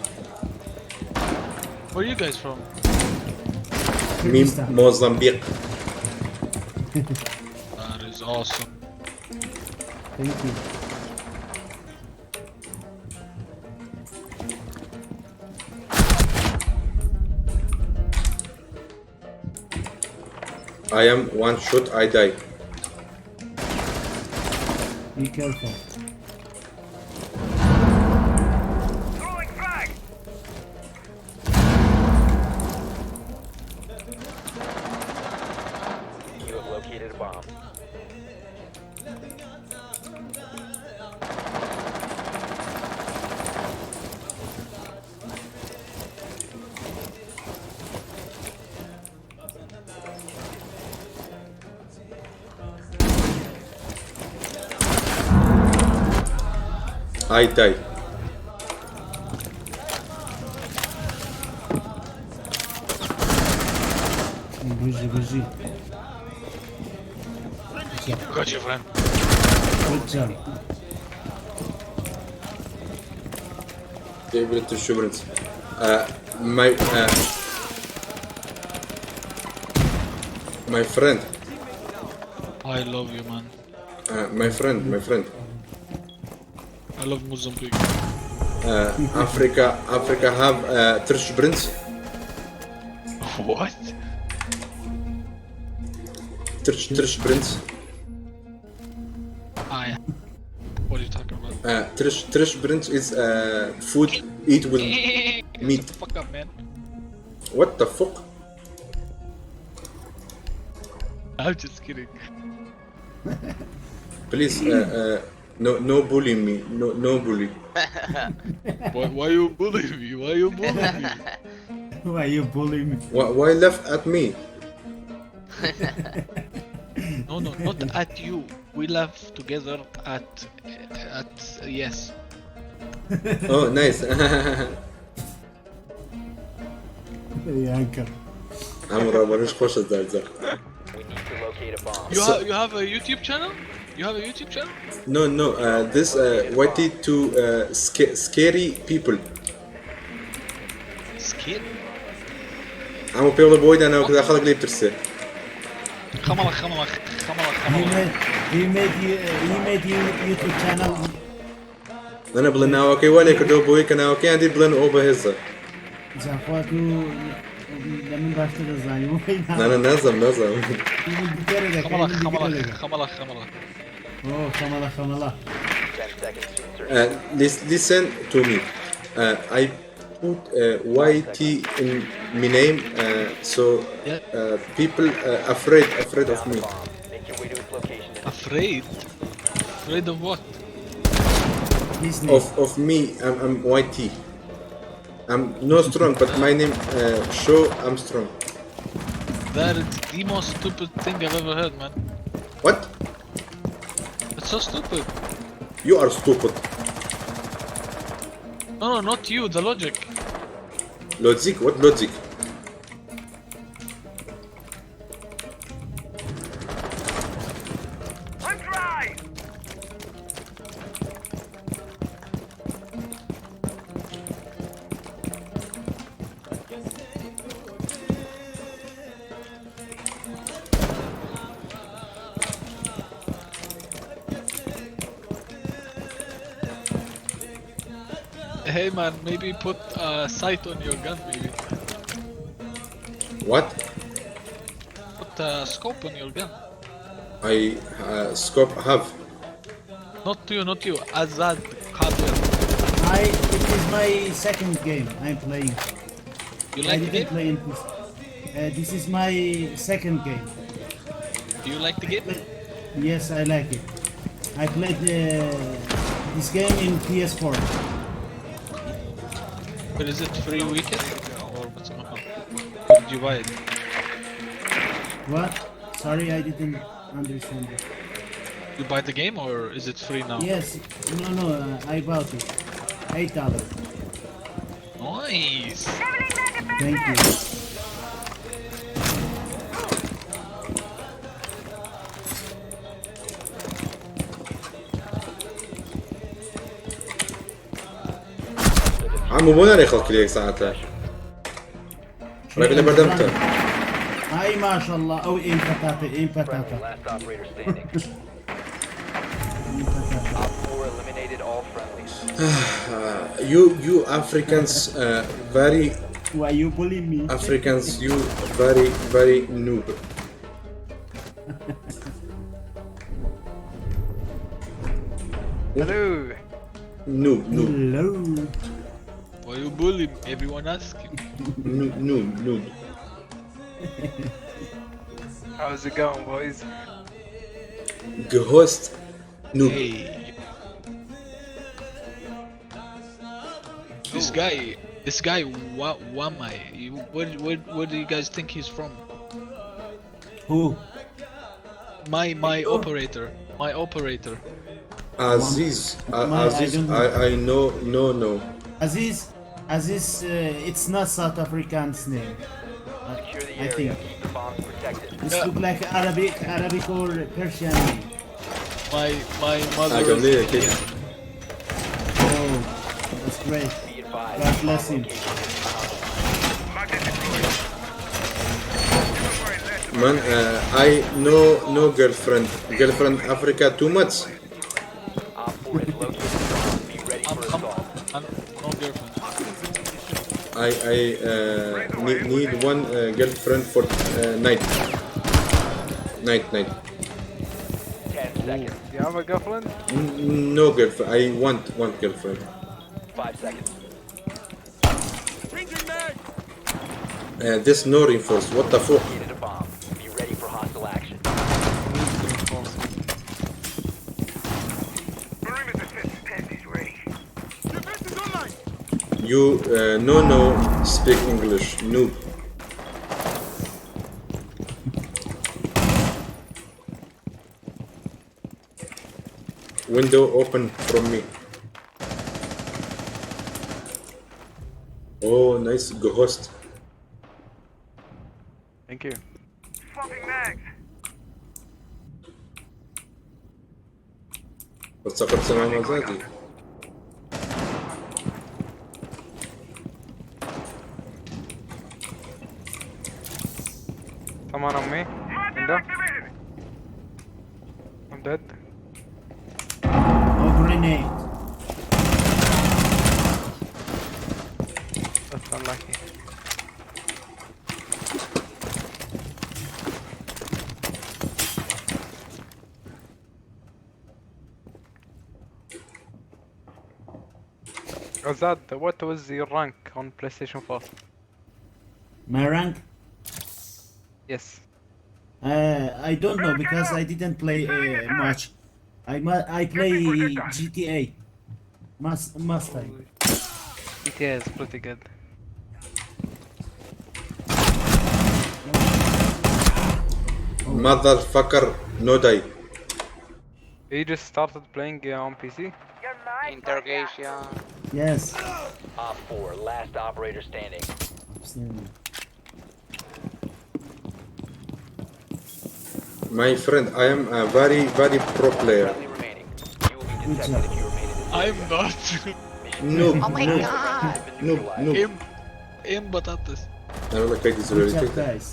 Where are you guys from? me Mozambique That is awesome. Thank you. I am one shot I die Be careful. Throwing frag! You have located a bomb. I die بژی. Got you, friend. Good job. Favorite insurance my friend I love you, man. my friend I love Mozambique. Africa have Turkish prince What? Turkish prince Ah, yeah. What are you talking about? Turkish prince is food eat with meat Shut the fuck up, man. what the fuck I'm just kidding. please No bully me. No bully. Why you bullying me? Why you bullying me? Why you bullying me? Why laugh at me? No, not at you. We laugh together at yes. Oh, nice. يانكر I'm رابرش خوش الزرزة. We need to locate a bomb. You have a YouTube channel? You have a YouTube channel? No. This wanted to scary people. Scared? I'm a people boy أنا وكذا خلق لي بترسي. خملة. he made YouTube channel. أنا بلنا وكي ولا كردو بوي كنا وكي عندي بلن أوبا هزة. زعفاتو لمن باشتر الزاني أنا نازم. خملة. اوه خملا 10 seconds to insert. Listen to me. I put YT in my name, so people afraid of me. Bomb. Make your way to its location. Afraid? Afraid of what? his name. Of me. I'm YT. I'm no strong, but my name show I'm strong. That is the most stupid thing I've ever heard, man. What? It's so stupid. You are stupid. No, not you, the logic. Logic? What logic? I'm dry! Hey man, maybe put a sight on your gun, maybe. What? Put a scope on your gun. I scope have. Not you. Azad hardware. It is my second game I'm playing. You I like the didn't game? play in this. This is my second game. Do you like the game? Yes, I like it. I played this game in PS4. But is it free weekend? Or what's going on? Or did you buy it? What? Sorry, I didn't understand it. You buy the game or is it free now? Yes, no, I bought it. $8. Nice! Thank you. عمو مو ناري خلق لي ساعتها. ولكن بردمتها. هاي ما شاء الله او ايه بتاتا Last operator standing. Op 4 eliminated all friendlies. You Africans very Why you bullying me? Africans you very noob. Hello. Noob. Hello. Why you bully me? Everyone asking. Noob. How's it going, boys? Ghost. Noob. Hey. This guy, what am I? Where do you guys think he's from? Who? My operator. Aziz. I know. Aziz, it's not South African's name. Secure the I area. think. Keep the bombs protected. This look like Arabic or Persian name. My mother I can is hear it. Indian. Oh, that's great. Be advised. God bless him. Magnet deployed. Man, I no girlfriend. Girlfriend Africa too much. Op 4 is located. Be ready for assault. I'm no girlfriend. I need one girlfriend for night. 10 seconds. You have a girlfriend? No girlfriend. I want one girlfriend. 5 seconds. This no reinforce. What the fuck? Located a bomb. Be ready for hostile action. You no speak English, noob. Window open from me. Oh, nice ghost. Thank you. Swapping mags. بتصقر سمع مزاجي. Someone on me. Window. I'm dead. Oh, grenade. That's unlucky. Azad, what was your rank on PlayStation 4? My rank? Yes. I don't know because I didn't play much. I play GTA. Must I? GTA is pretty good. Motherfucker, no die. You just started playing on PC? Your life. Interrogation. Yes. Op 4, last operator standing. My friend, I am a very pro player. Friendly remaining. You will be detected if you remain in this I'm not. Noob, Oh my noob, god! noob. Im بطاطس. I don't like this Good job, really. guys.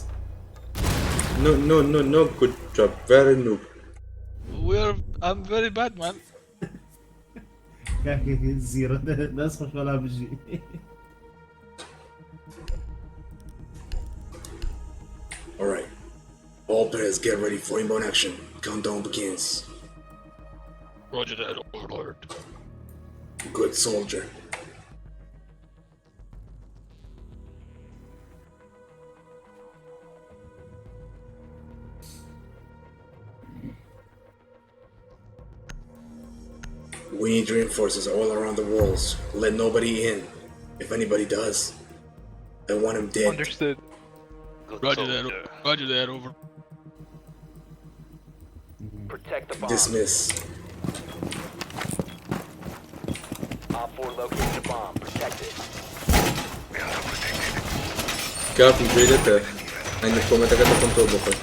No, good job. Very noob. I'm very bad, man. زيرو ناس خوش ولا بجي. Alright. All players get ready for inbound action. Countdown begins. Roger that, Lord. Good soldier. We need reinforcements all around the walls. Let nobody in. If anybody does, I want him dead. Understood. Roger that, Roger that, over. Protect the bomb. Dismiss. Op 4 located a bomb. Protect it. كافي جيلته عندك كومنت كده كنترول بخير.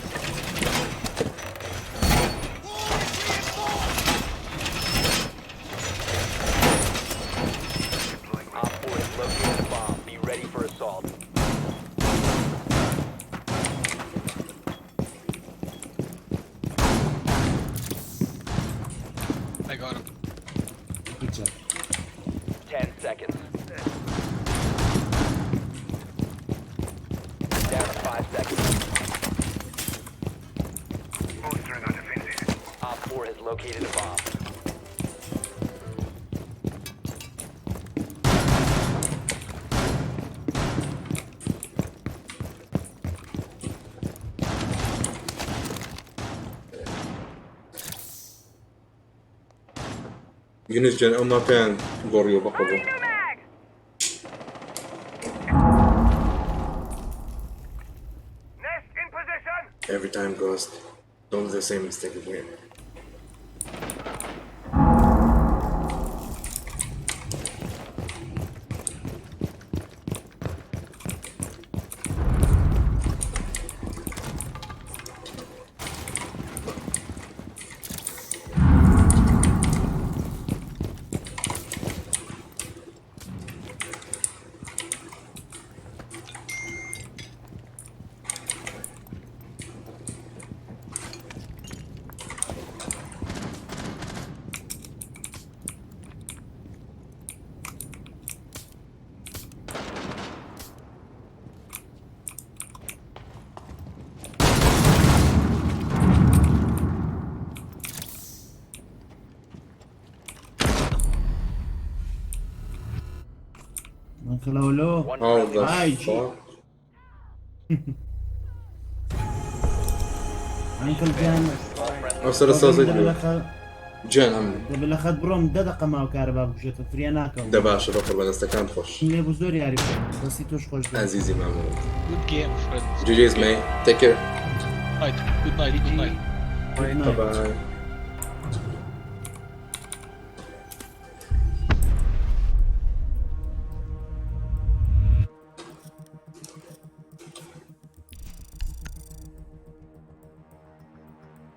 Op 4 has located a bomb. Be ready for assault. I got him. Good job. 10 seconds. Down to 5 seconds. Bolstering our defenses. Op 4 has located a bomb. يونس جن أما كان غوريو بقبو. Mag. Nest in position. Every time, Ghost. Don't do the same mistake again. Uncle Lolo. One Oh, friendly the Hi, fuck? Uncle Jan. أفسر الصوت جیان ئەم لە خەت بڕۆم 10 دقە ماوە کارەبا بژێتە فریا ناکەم دە باشە بە قوربانەستەکان خۆش لێ بوو زۆر یاری دەستی تۆش خۆش بێ. عزیزی مامۆ Good game, friends. جوجيز ماي تيك كير Night. Good night. Good night. باي باي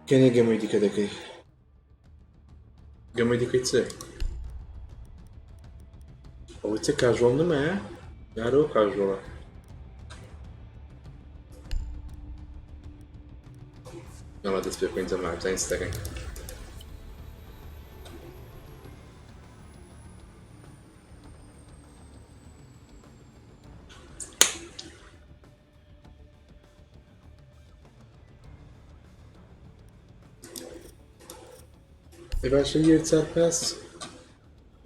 كان جيمي دي كده كي جيمي دي كي تسي او تسي كاجوال نما يارو كاجوال يلا دس بيكوين زمان بتاعين ستاكين باشە یە چار پاس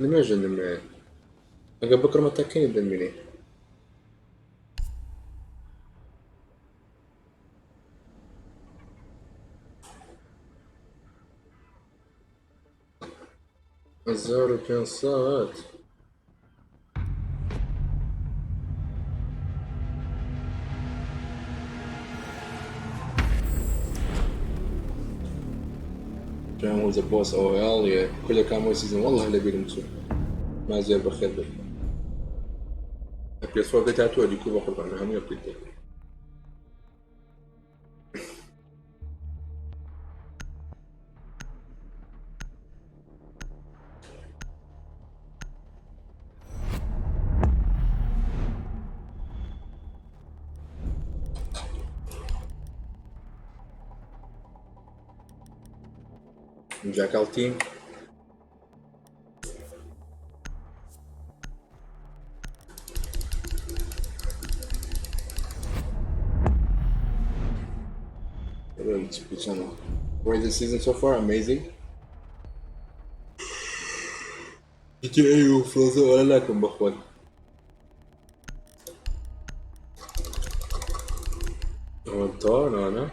نمێژن ئەگە بکڕمە تاکەین دەمێنێ ھەزار و پێنج John was a boss OL yeah كل كام سيزون والله اللي بيرمسو ما زال بخير بك أبيض فوق تاتو اللي كوبا قربان ھەموو أبيض Jackal team. Where this season so far? Amazing. GTA وفرنسا ولا لكم بأخوان. أنتوا أنا.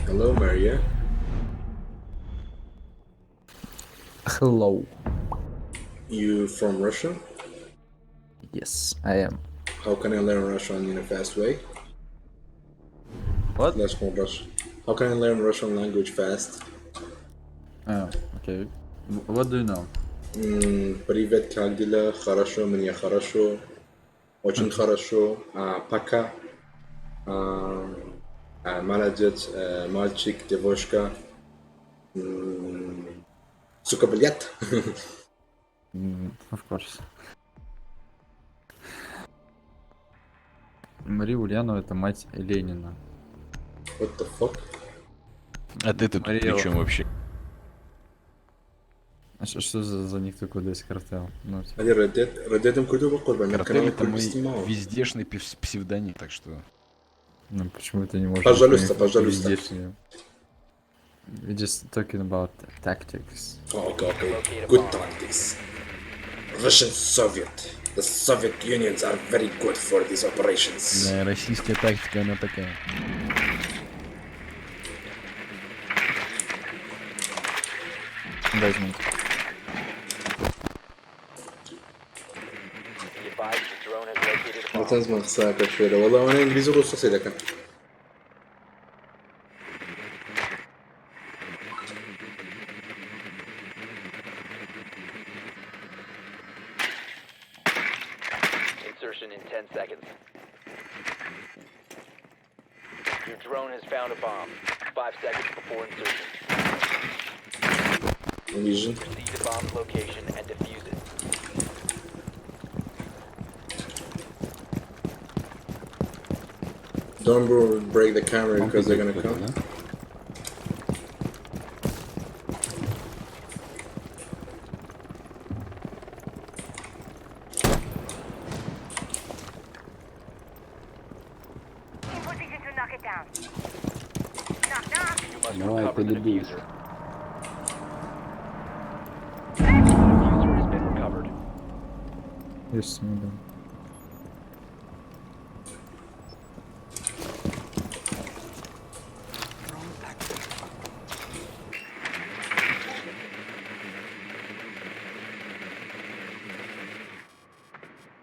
Hello, Maria. Hello. You from Russia? Yes, I am. How can I learn Russian in a fast way? What? Let's go Russian. How can I learn Russian language fast? Oh, okay. What do you know? Привет, как дела? Хорошо, мне хорошо. Очень хорошо. Пока. Молодец, мальчик, девушка. Сука, блядь. Of course. Мария Ульянова — это мать Ленина. What the fuck? А ты тут при чем вообще? А что за них такой здесь картел? Ну, типа... رديتهم كتب قربان. Картель — это мой вездешный псевдоним, так что... Ну почему это не может Пожалуйста, быть пожалуйста. вездешним? We're just talking about tactics. Okay. Good tactics. Russian Soviet. The Soviet Unions are very good for these operations. Да, российская тактика, она такая. Возьму. لازم نخساك شوية والله أنا إنجليزي روسي لكن Insertion in 10 seconds. Your drone has found a bomb. 5 seconds before insertion. Vision. Proceed to bomb's location and defuse it. Don't break the camera because they're gonna come. In position to knock it down. Knock, knock. You must Давай, recover the полюбуюсь. diffuser. The diffuser has been recovered. Есть смею.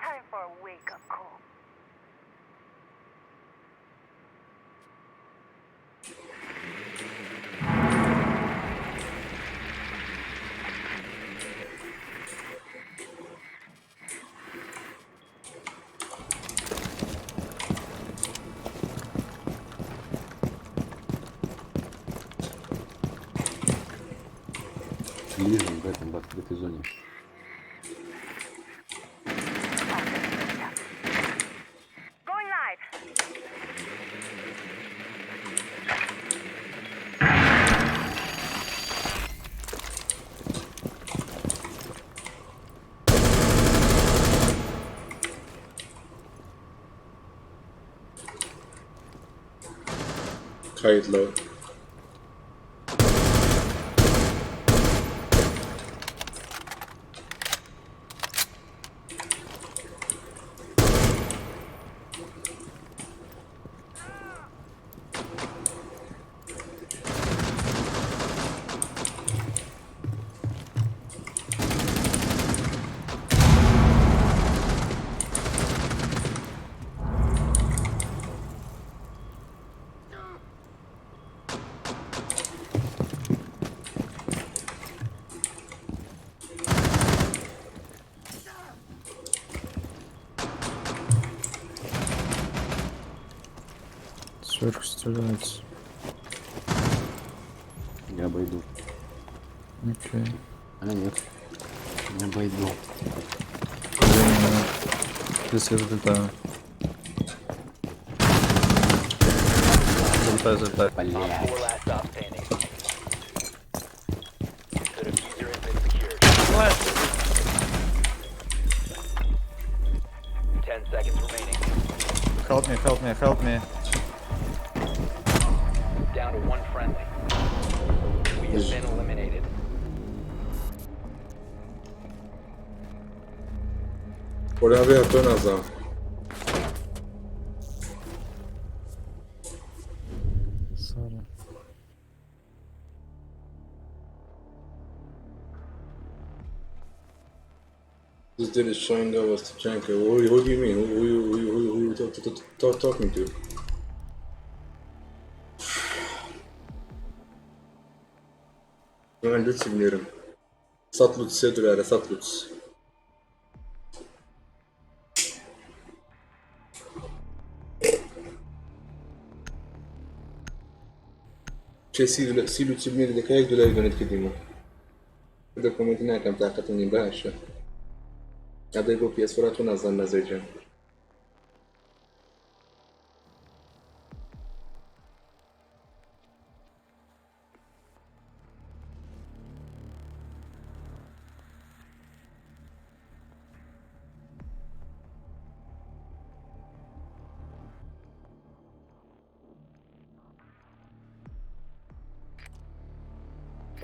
Time for a wake-up call. Ближе в этом, в открытой зоне. Going live. Kayıtlı. Сверху стреляется. Я обойду. Окей. А нет. Не обойду. Здесь я залетаю. Залетаю. Op 4 last stop standing. The diffuser has been secured. 10 seconds remaining. Help me. Down to one friendly. We have been eliminated. Oraya bir atın azam. Sorry. This dude is showing up as the junker. What do you mean? Who you talking to? Ben lütfen bilmiyorum. Sat lütfen dolara sat lütfen. سي لوتس بنير دقائق دولار يدونت كديمو هذا كومنتنا كم طاقتني باشا هذا يبقى في أسفرات ونظن نزيجا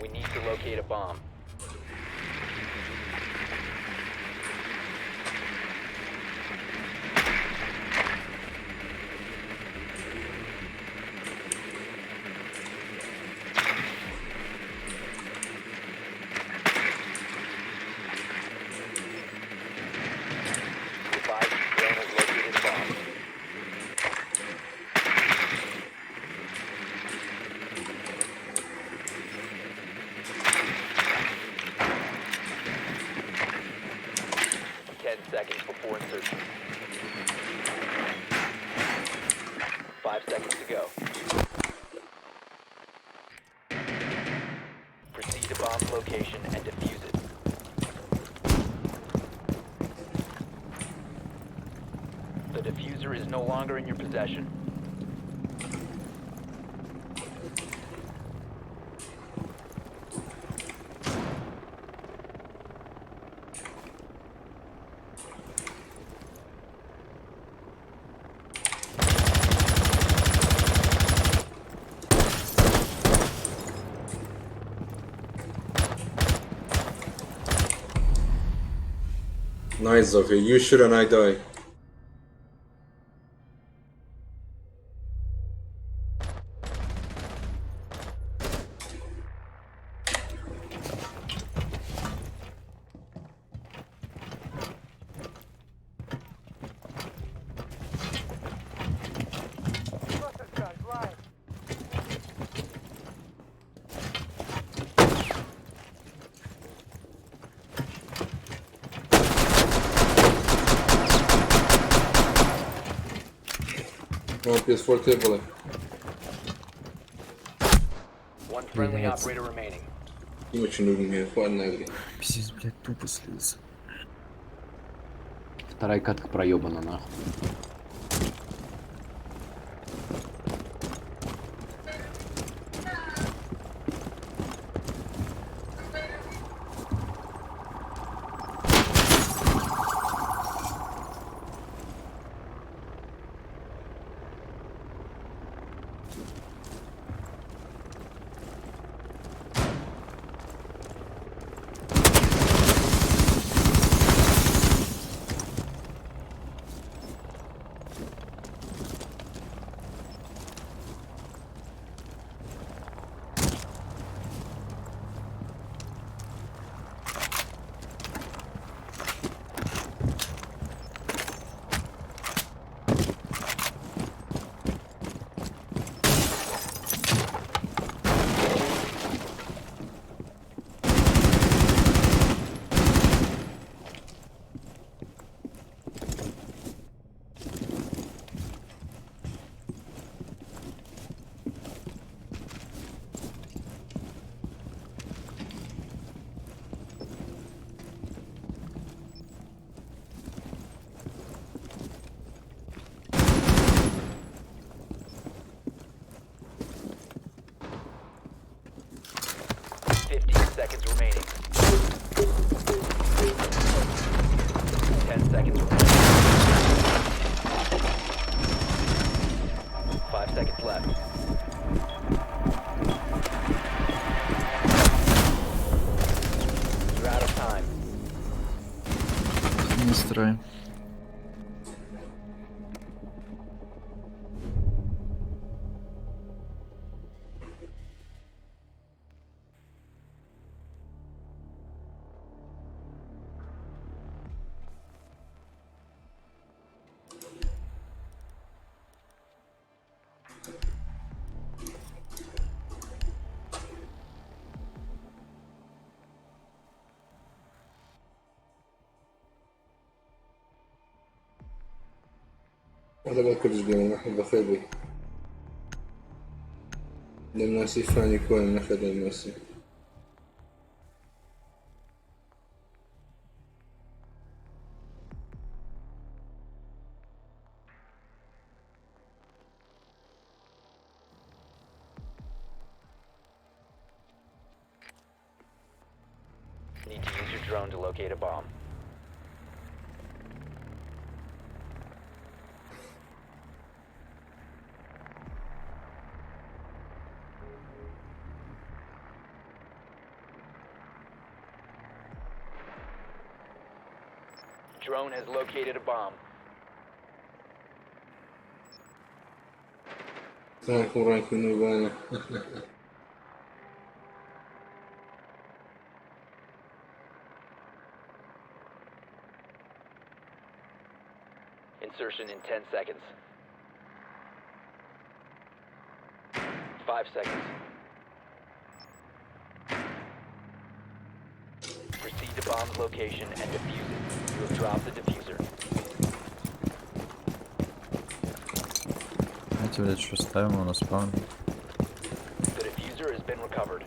We need to locate a bomb. Advise drone has located a bomb. Seconds before insertion. 5 seconds to go. Proceed to bomb's location and defuse it. The diffuser is no longer in your possession. Nice, Zofia. You shoot and I die. One PS4 table. One friendly operator remaining. Не очень нужен мне фан Пиздец, блядь, тупо слился. Вторая катка проебана нахуй. Seconds remaining. 10 seconds remaining. 5 seconds left. You're out of time. Не строй. هذا ما كنتش بينا نحن بخيبي للناسي فاني يكون نخد الناسي Need to use your drone to locate a bomb. Drone has located a bomb. رايكم رايكم نوبانا Insertion in 10 seconds. 5 seconds. Proceed to bomb's location and defuse it. You have dropped the diffuser. Знаете, блядь, что ставим его на спаун? The diffuser has been recovered.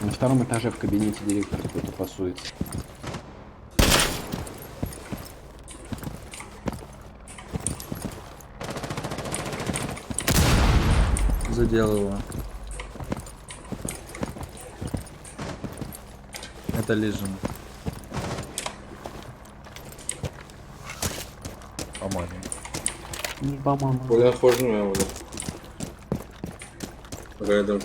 На втором этаже в кабинете директор какой-то пасуется. Задел его. Это лежим. По-моему. Не по-моему. ولا خرج منها ولا غير دونك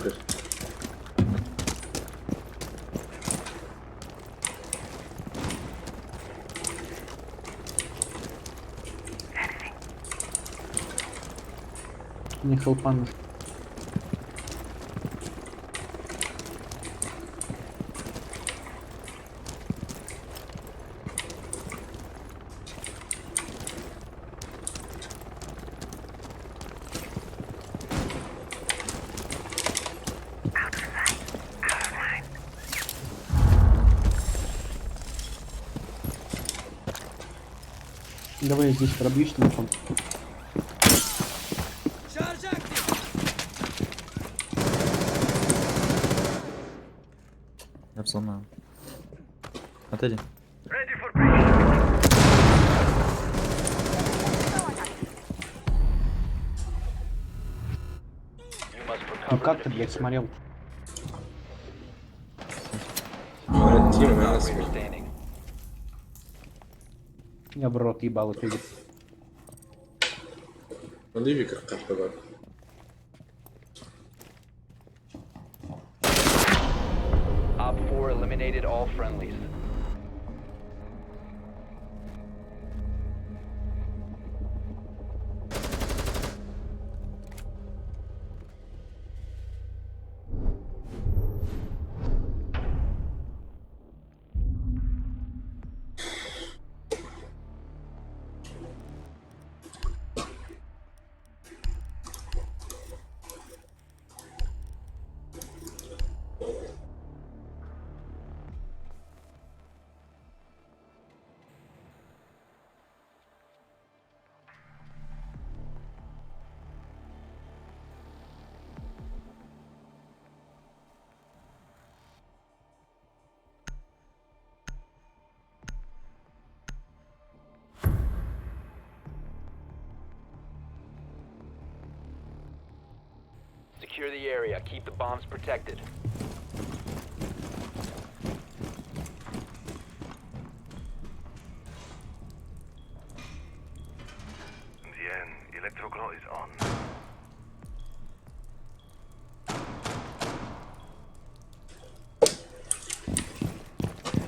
Не хелпа нужен. Давай я здесь пробьюсь телефон. Я взломаю. Отойди. Ready for breach. You must Ну recover как the ты, блядь, diffuser. смотрел? تيم مع Operator اسمه standing. Я в рот ебал эту игру. اللي بيك القحطة بعد Op 4 eliminated all friendlies. Secure the area. Keep the bombs protected. The electroglow is on.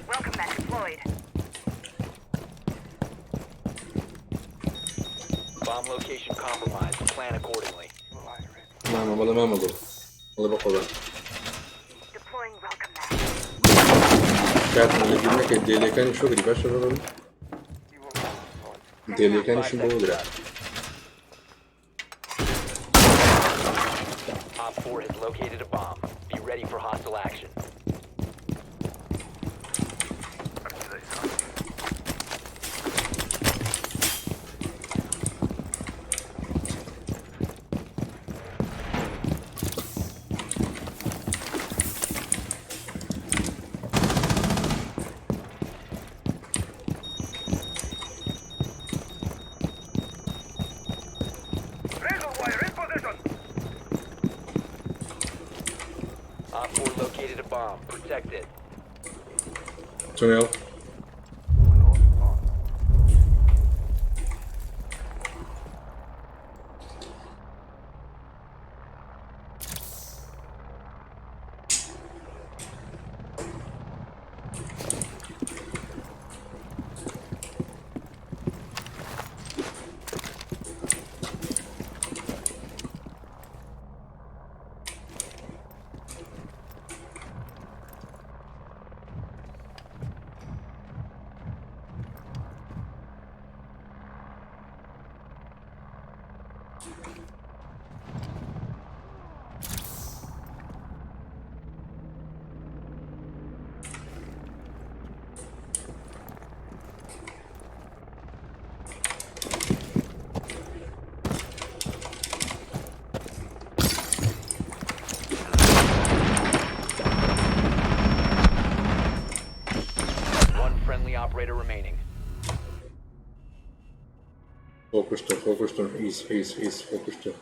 Welcome back deployed. Bomb location compromised. Plan accordingly. نعم والله ما مضر والله بقول Deploying welcome mat. كانت اللي جبنا كديلي كان شو قريب باش شو ديلي كان شو بودرة Op 4 has located a bomb. Be ready for hostile action. Razor wire in position. Op 4 located a bomb. Protect it. تونيل operator remaining. Focused on east, focused on.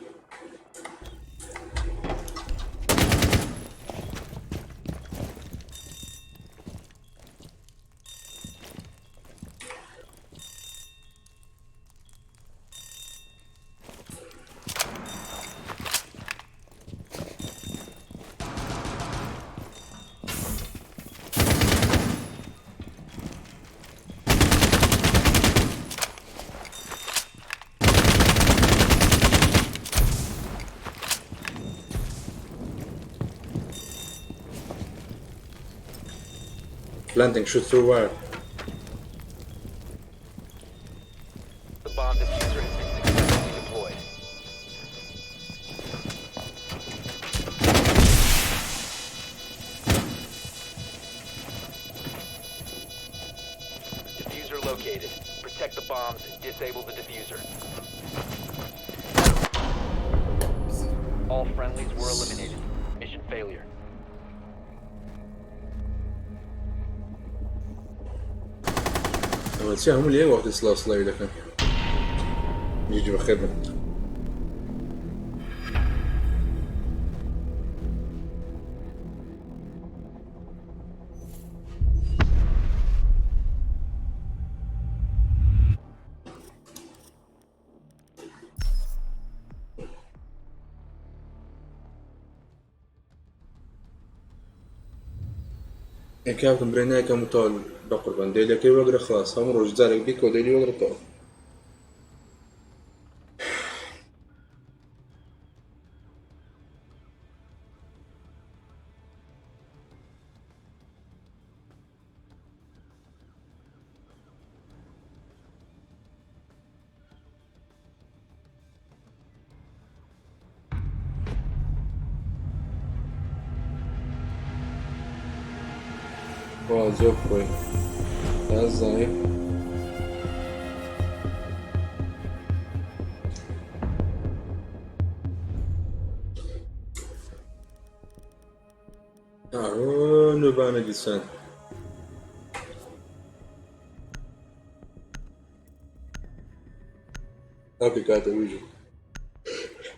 Planting, shoot through wire. The bomb diffuser has been successfully deployed. Diffuser located. Protect the bombs and disable the diffuser. All friendlies were eliminated. Mission failure. عملتيها هم اللي وقت السلاس لاي لكن يجي بخدمة كابتن بريناي كمطال بقربان ديلي كي وقرا خلاص هم روج زارك بيك وديلي وقرا طول زۆر خۆی تا زایف نوبانە دیسان ئەپی کاتە ویژە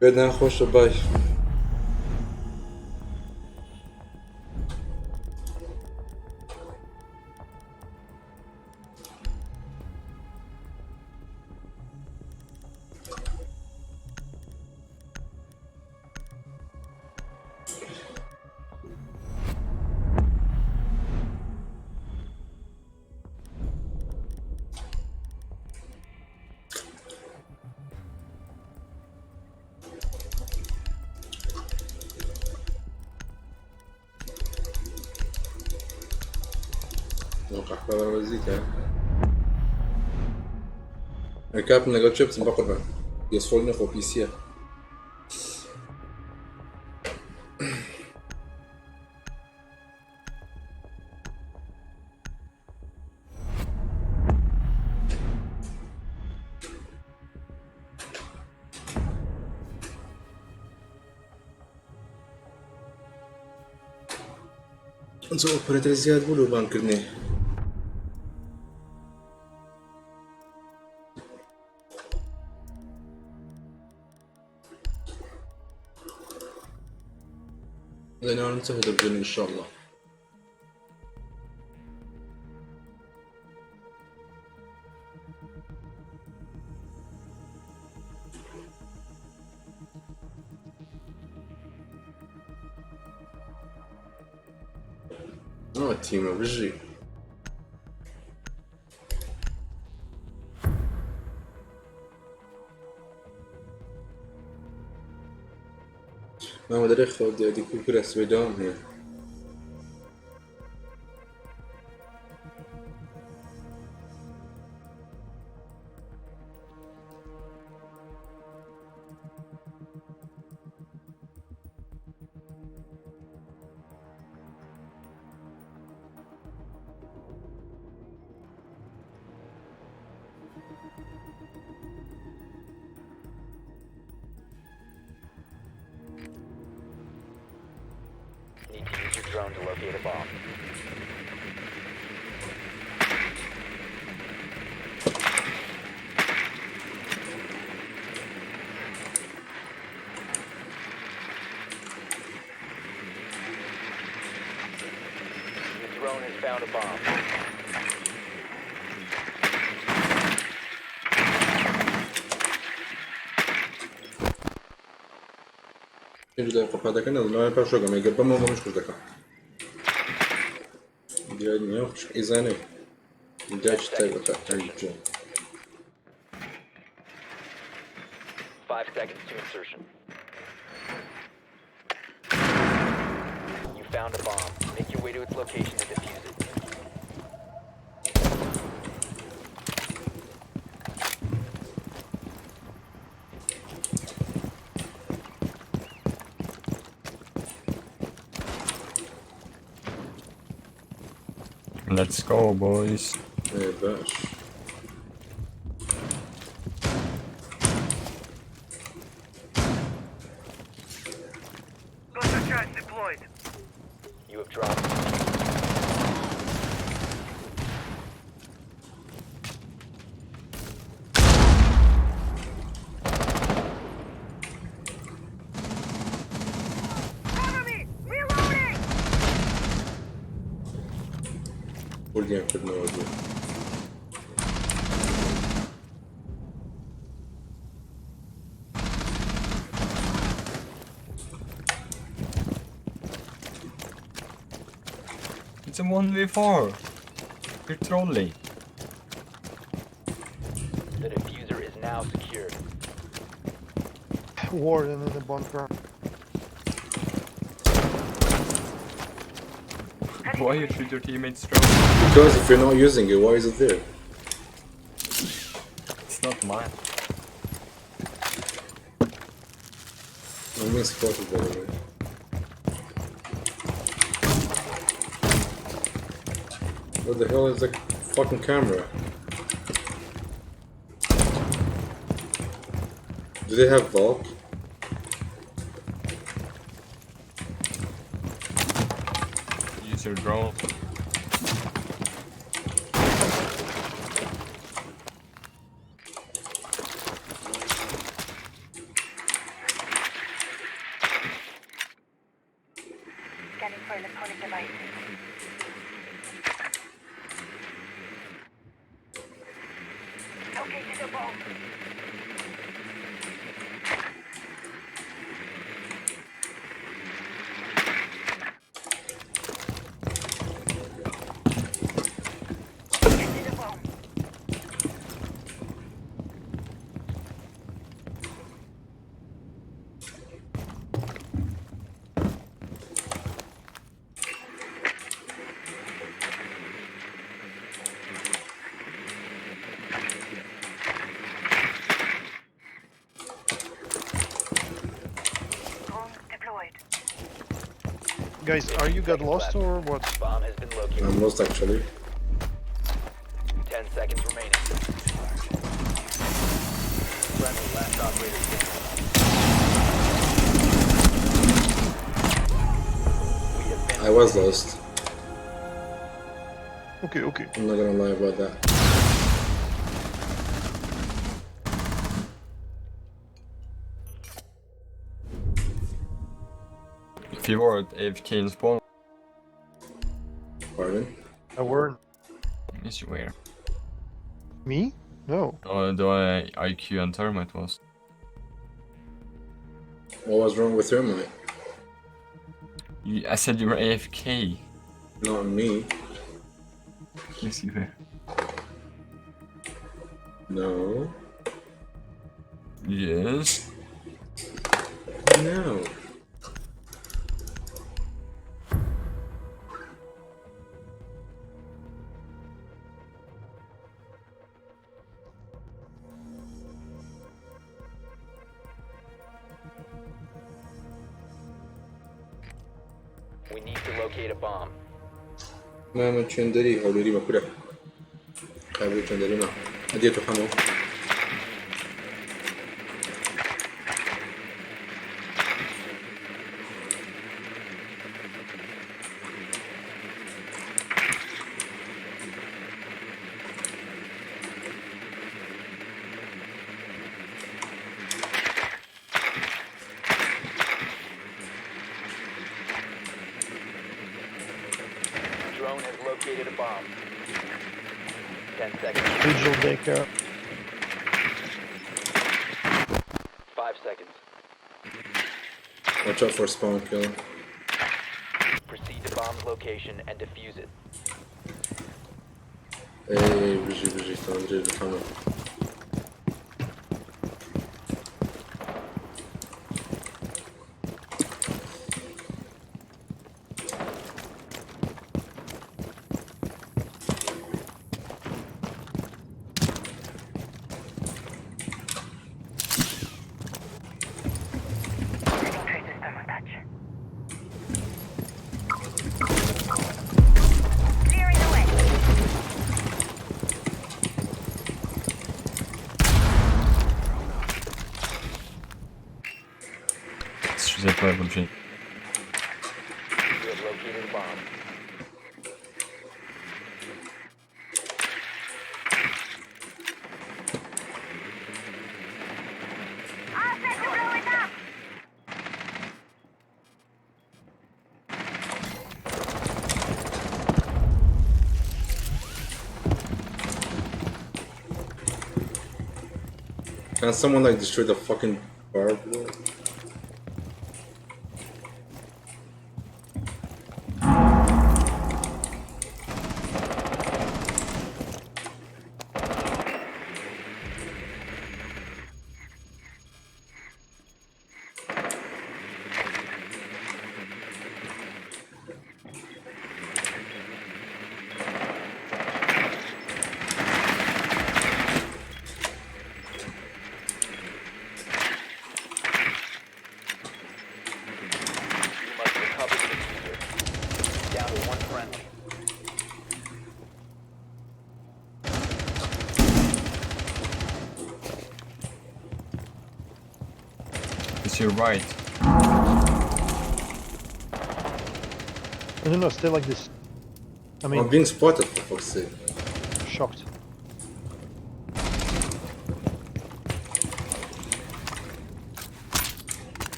بێدان خۆشە بای أخبار وزيتها الكابتن لقد شفت بقربان يصفولنا فوق بيسيا انتو اوبريتر زياد بولو بانكرني لأنه ننتهي الجن إن شاء الله. تيمة بجي ما ادري خود دي كوكرا سويدان هي Need to use your drone to locate a bomb. drone has found a bomb. اینجا داره خب پدکن نظر پر شوگم اگر بم مش خوش دکم دیگه نیا خوش ایزانه داش تایب تا اینجا 5 seconds to insertion. You found a bomb. Make your way to its location and defuse it. Let's go, boys. باش Cluster charge deployed. You have dropped. Cover me! Reloading! بردیم کردنەوە دیگه It's a 1v4. You're trolling. The diffuser is now secured. Warden in the bunker. Why you shoot your teammates strong? because if you're not using it why is it there It's not mine. I'm being spotted by the way what the hell is that fucking camera do they have Valk? Use your drone. Scanning for electronic devices. Located a bomb. Located a bomb. Drone deployed. Guys, are you got lost or what? Bomb has been located. I'm lost actually 10 seconds remaining. Friendly, last operator standing. We have been I was lost Okay, okay. I'm not gonna lie about that If you were at AFK in spawn, pardon I weren't. yes you were. Me? No. The IQ and Termite was. what was wrong with Thermite? I said you were AFK. Not me Yes you were. no Yes. no We need to locate a bomb. من چندری هولوری مکوره قبل چندری ما اديته حمو Drone has located a bomb. 10 seconds. Digital daycare. 5 seconds. Watch out for spawn kill. Proceed to bomb's location and defuse it. Hey, بيجي تندري الحمل. Что за такое вообще? You have located a bomb. Can someone like destroy the fucking bar? It's your right. No, stay like this. I I'm mean, being spotted for fuck's sake. shocked.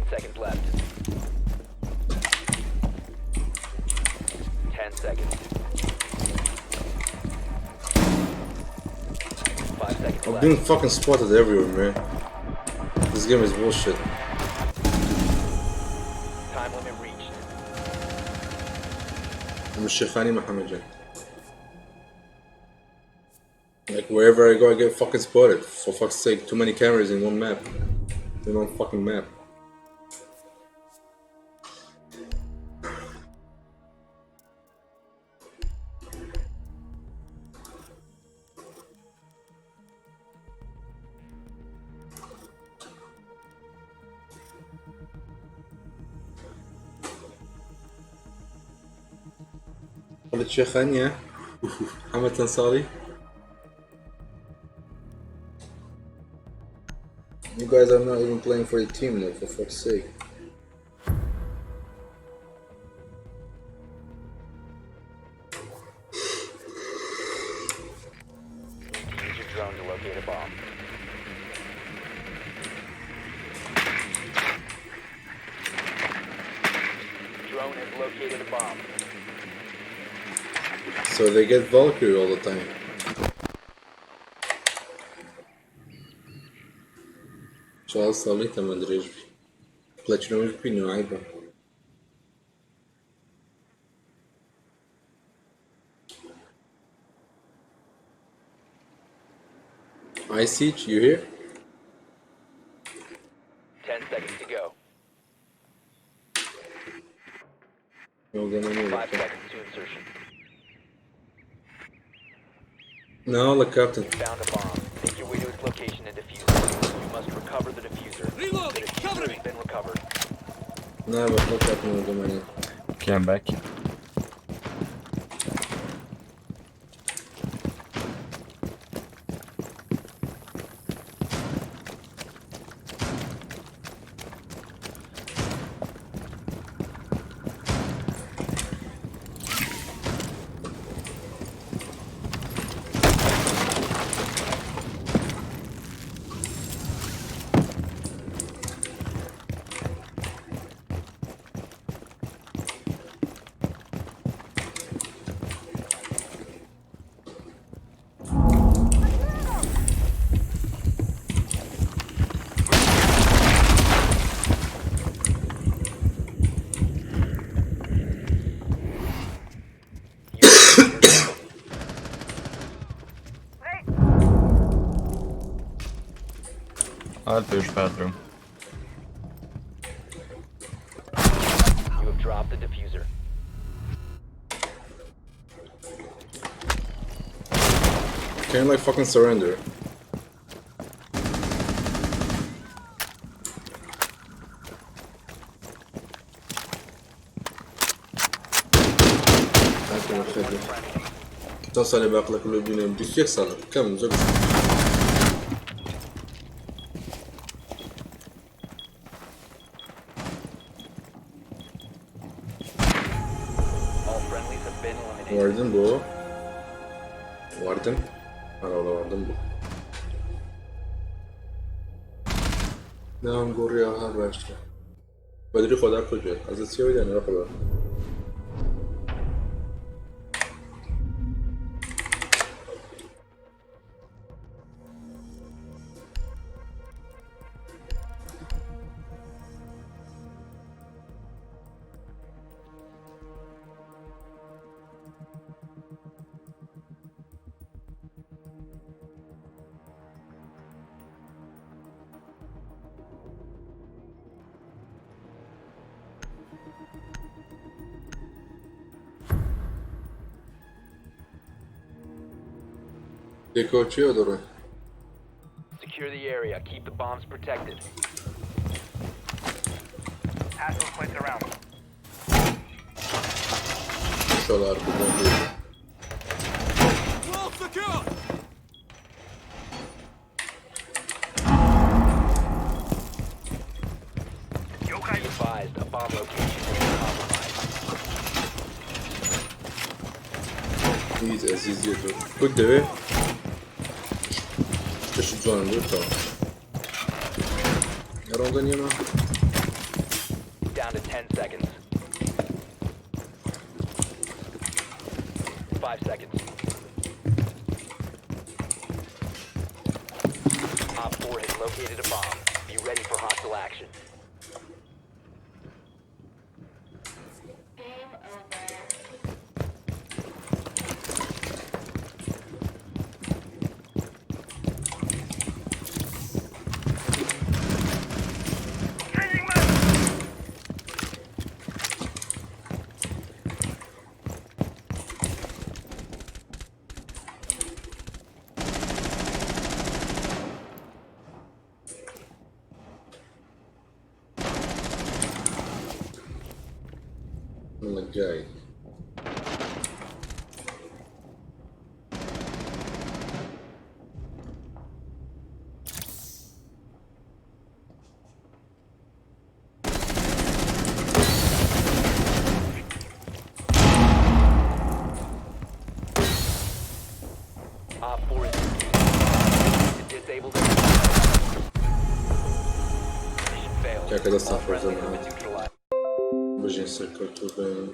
Seconds left. 10 seconds. 5 seconds I'm left. being fucking spotted everywhere, man. This game is bullshit. Time limit reached. I'm Sheikhani Mohammed. Like wherever I go, I get fucking spotted. For fuck's sake, too many cameras in one map. In one fucking map. Khalid Sheikhani, yeah? Hamad Ansari. You guys are not even playing for the team now, for fuck's sake. Use your drone to locate a bomb. Drone has located a bomb. So they get Valkyrie all the time. شغال صليته ما ادري ايش بي. بلاتينوم ايش بينو عيبه. I siege, you here? 10 seconds to go. No, then I 5 seconds to insertion. No, the captain. Found a bomb. Make your way to its location and defuse it. You must recover the diffuser. Reload! The diffuser has been recovered. نه بطلا کتنه دمانی Okay, I'm back. I'll push bathroom. You have dropped the diffuser. Can you like fucking surrender? كم سالة باقي لك كله بينهم 21 سالة كم زوج All friendlies have been eliminated. واردن بو واردن أنا والله واردن بو نعم قوري هر باشتر بدري خدا کجا از سیاوی دنیا خدا دیکو چیه داره؟ Secure the area. Keep the bombs protected. Hostile points around. شلار بودن Wall secure! Be advised, a bomb location has been compromised. ایز عزیزی تو کد دوه چشم جوانم دور تا یارم دنیا ما Down to 10 seconds. 5 seconds. Op 4 has located a bomb. Be ready for hostile action. من جاي Op 4 is disabled. Mission failed. كده كده All صفر friendlies have زمان been neutralized. بجي سكرت وبين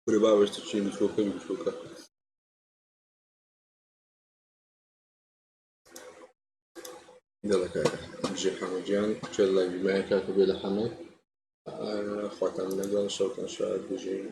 بري بابا اشتري بفلوكا بفلوكا يلا كده بجي حمجان شو الله بما كاتب إلى حمل خواتم نزل شوطن شاهد بجي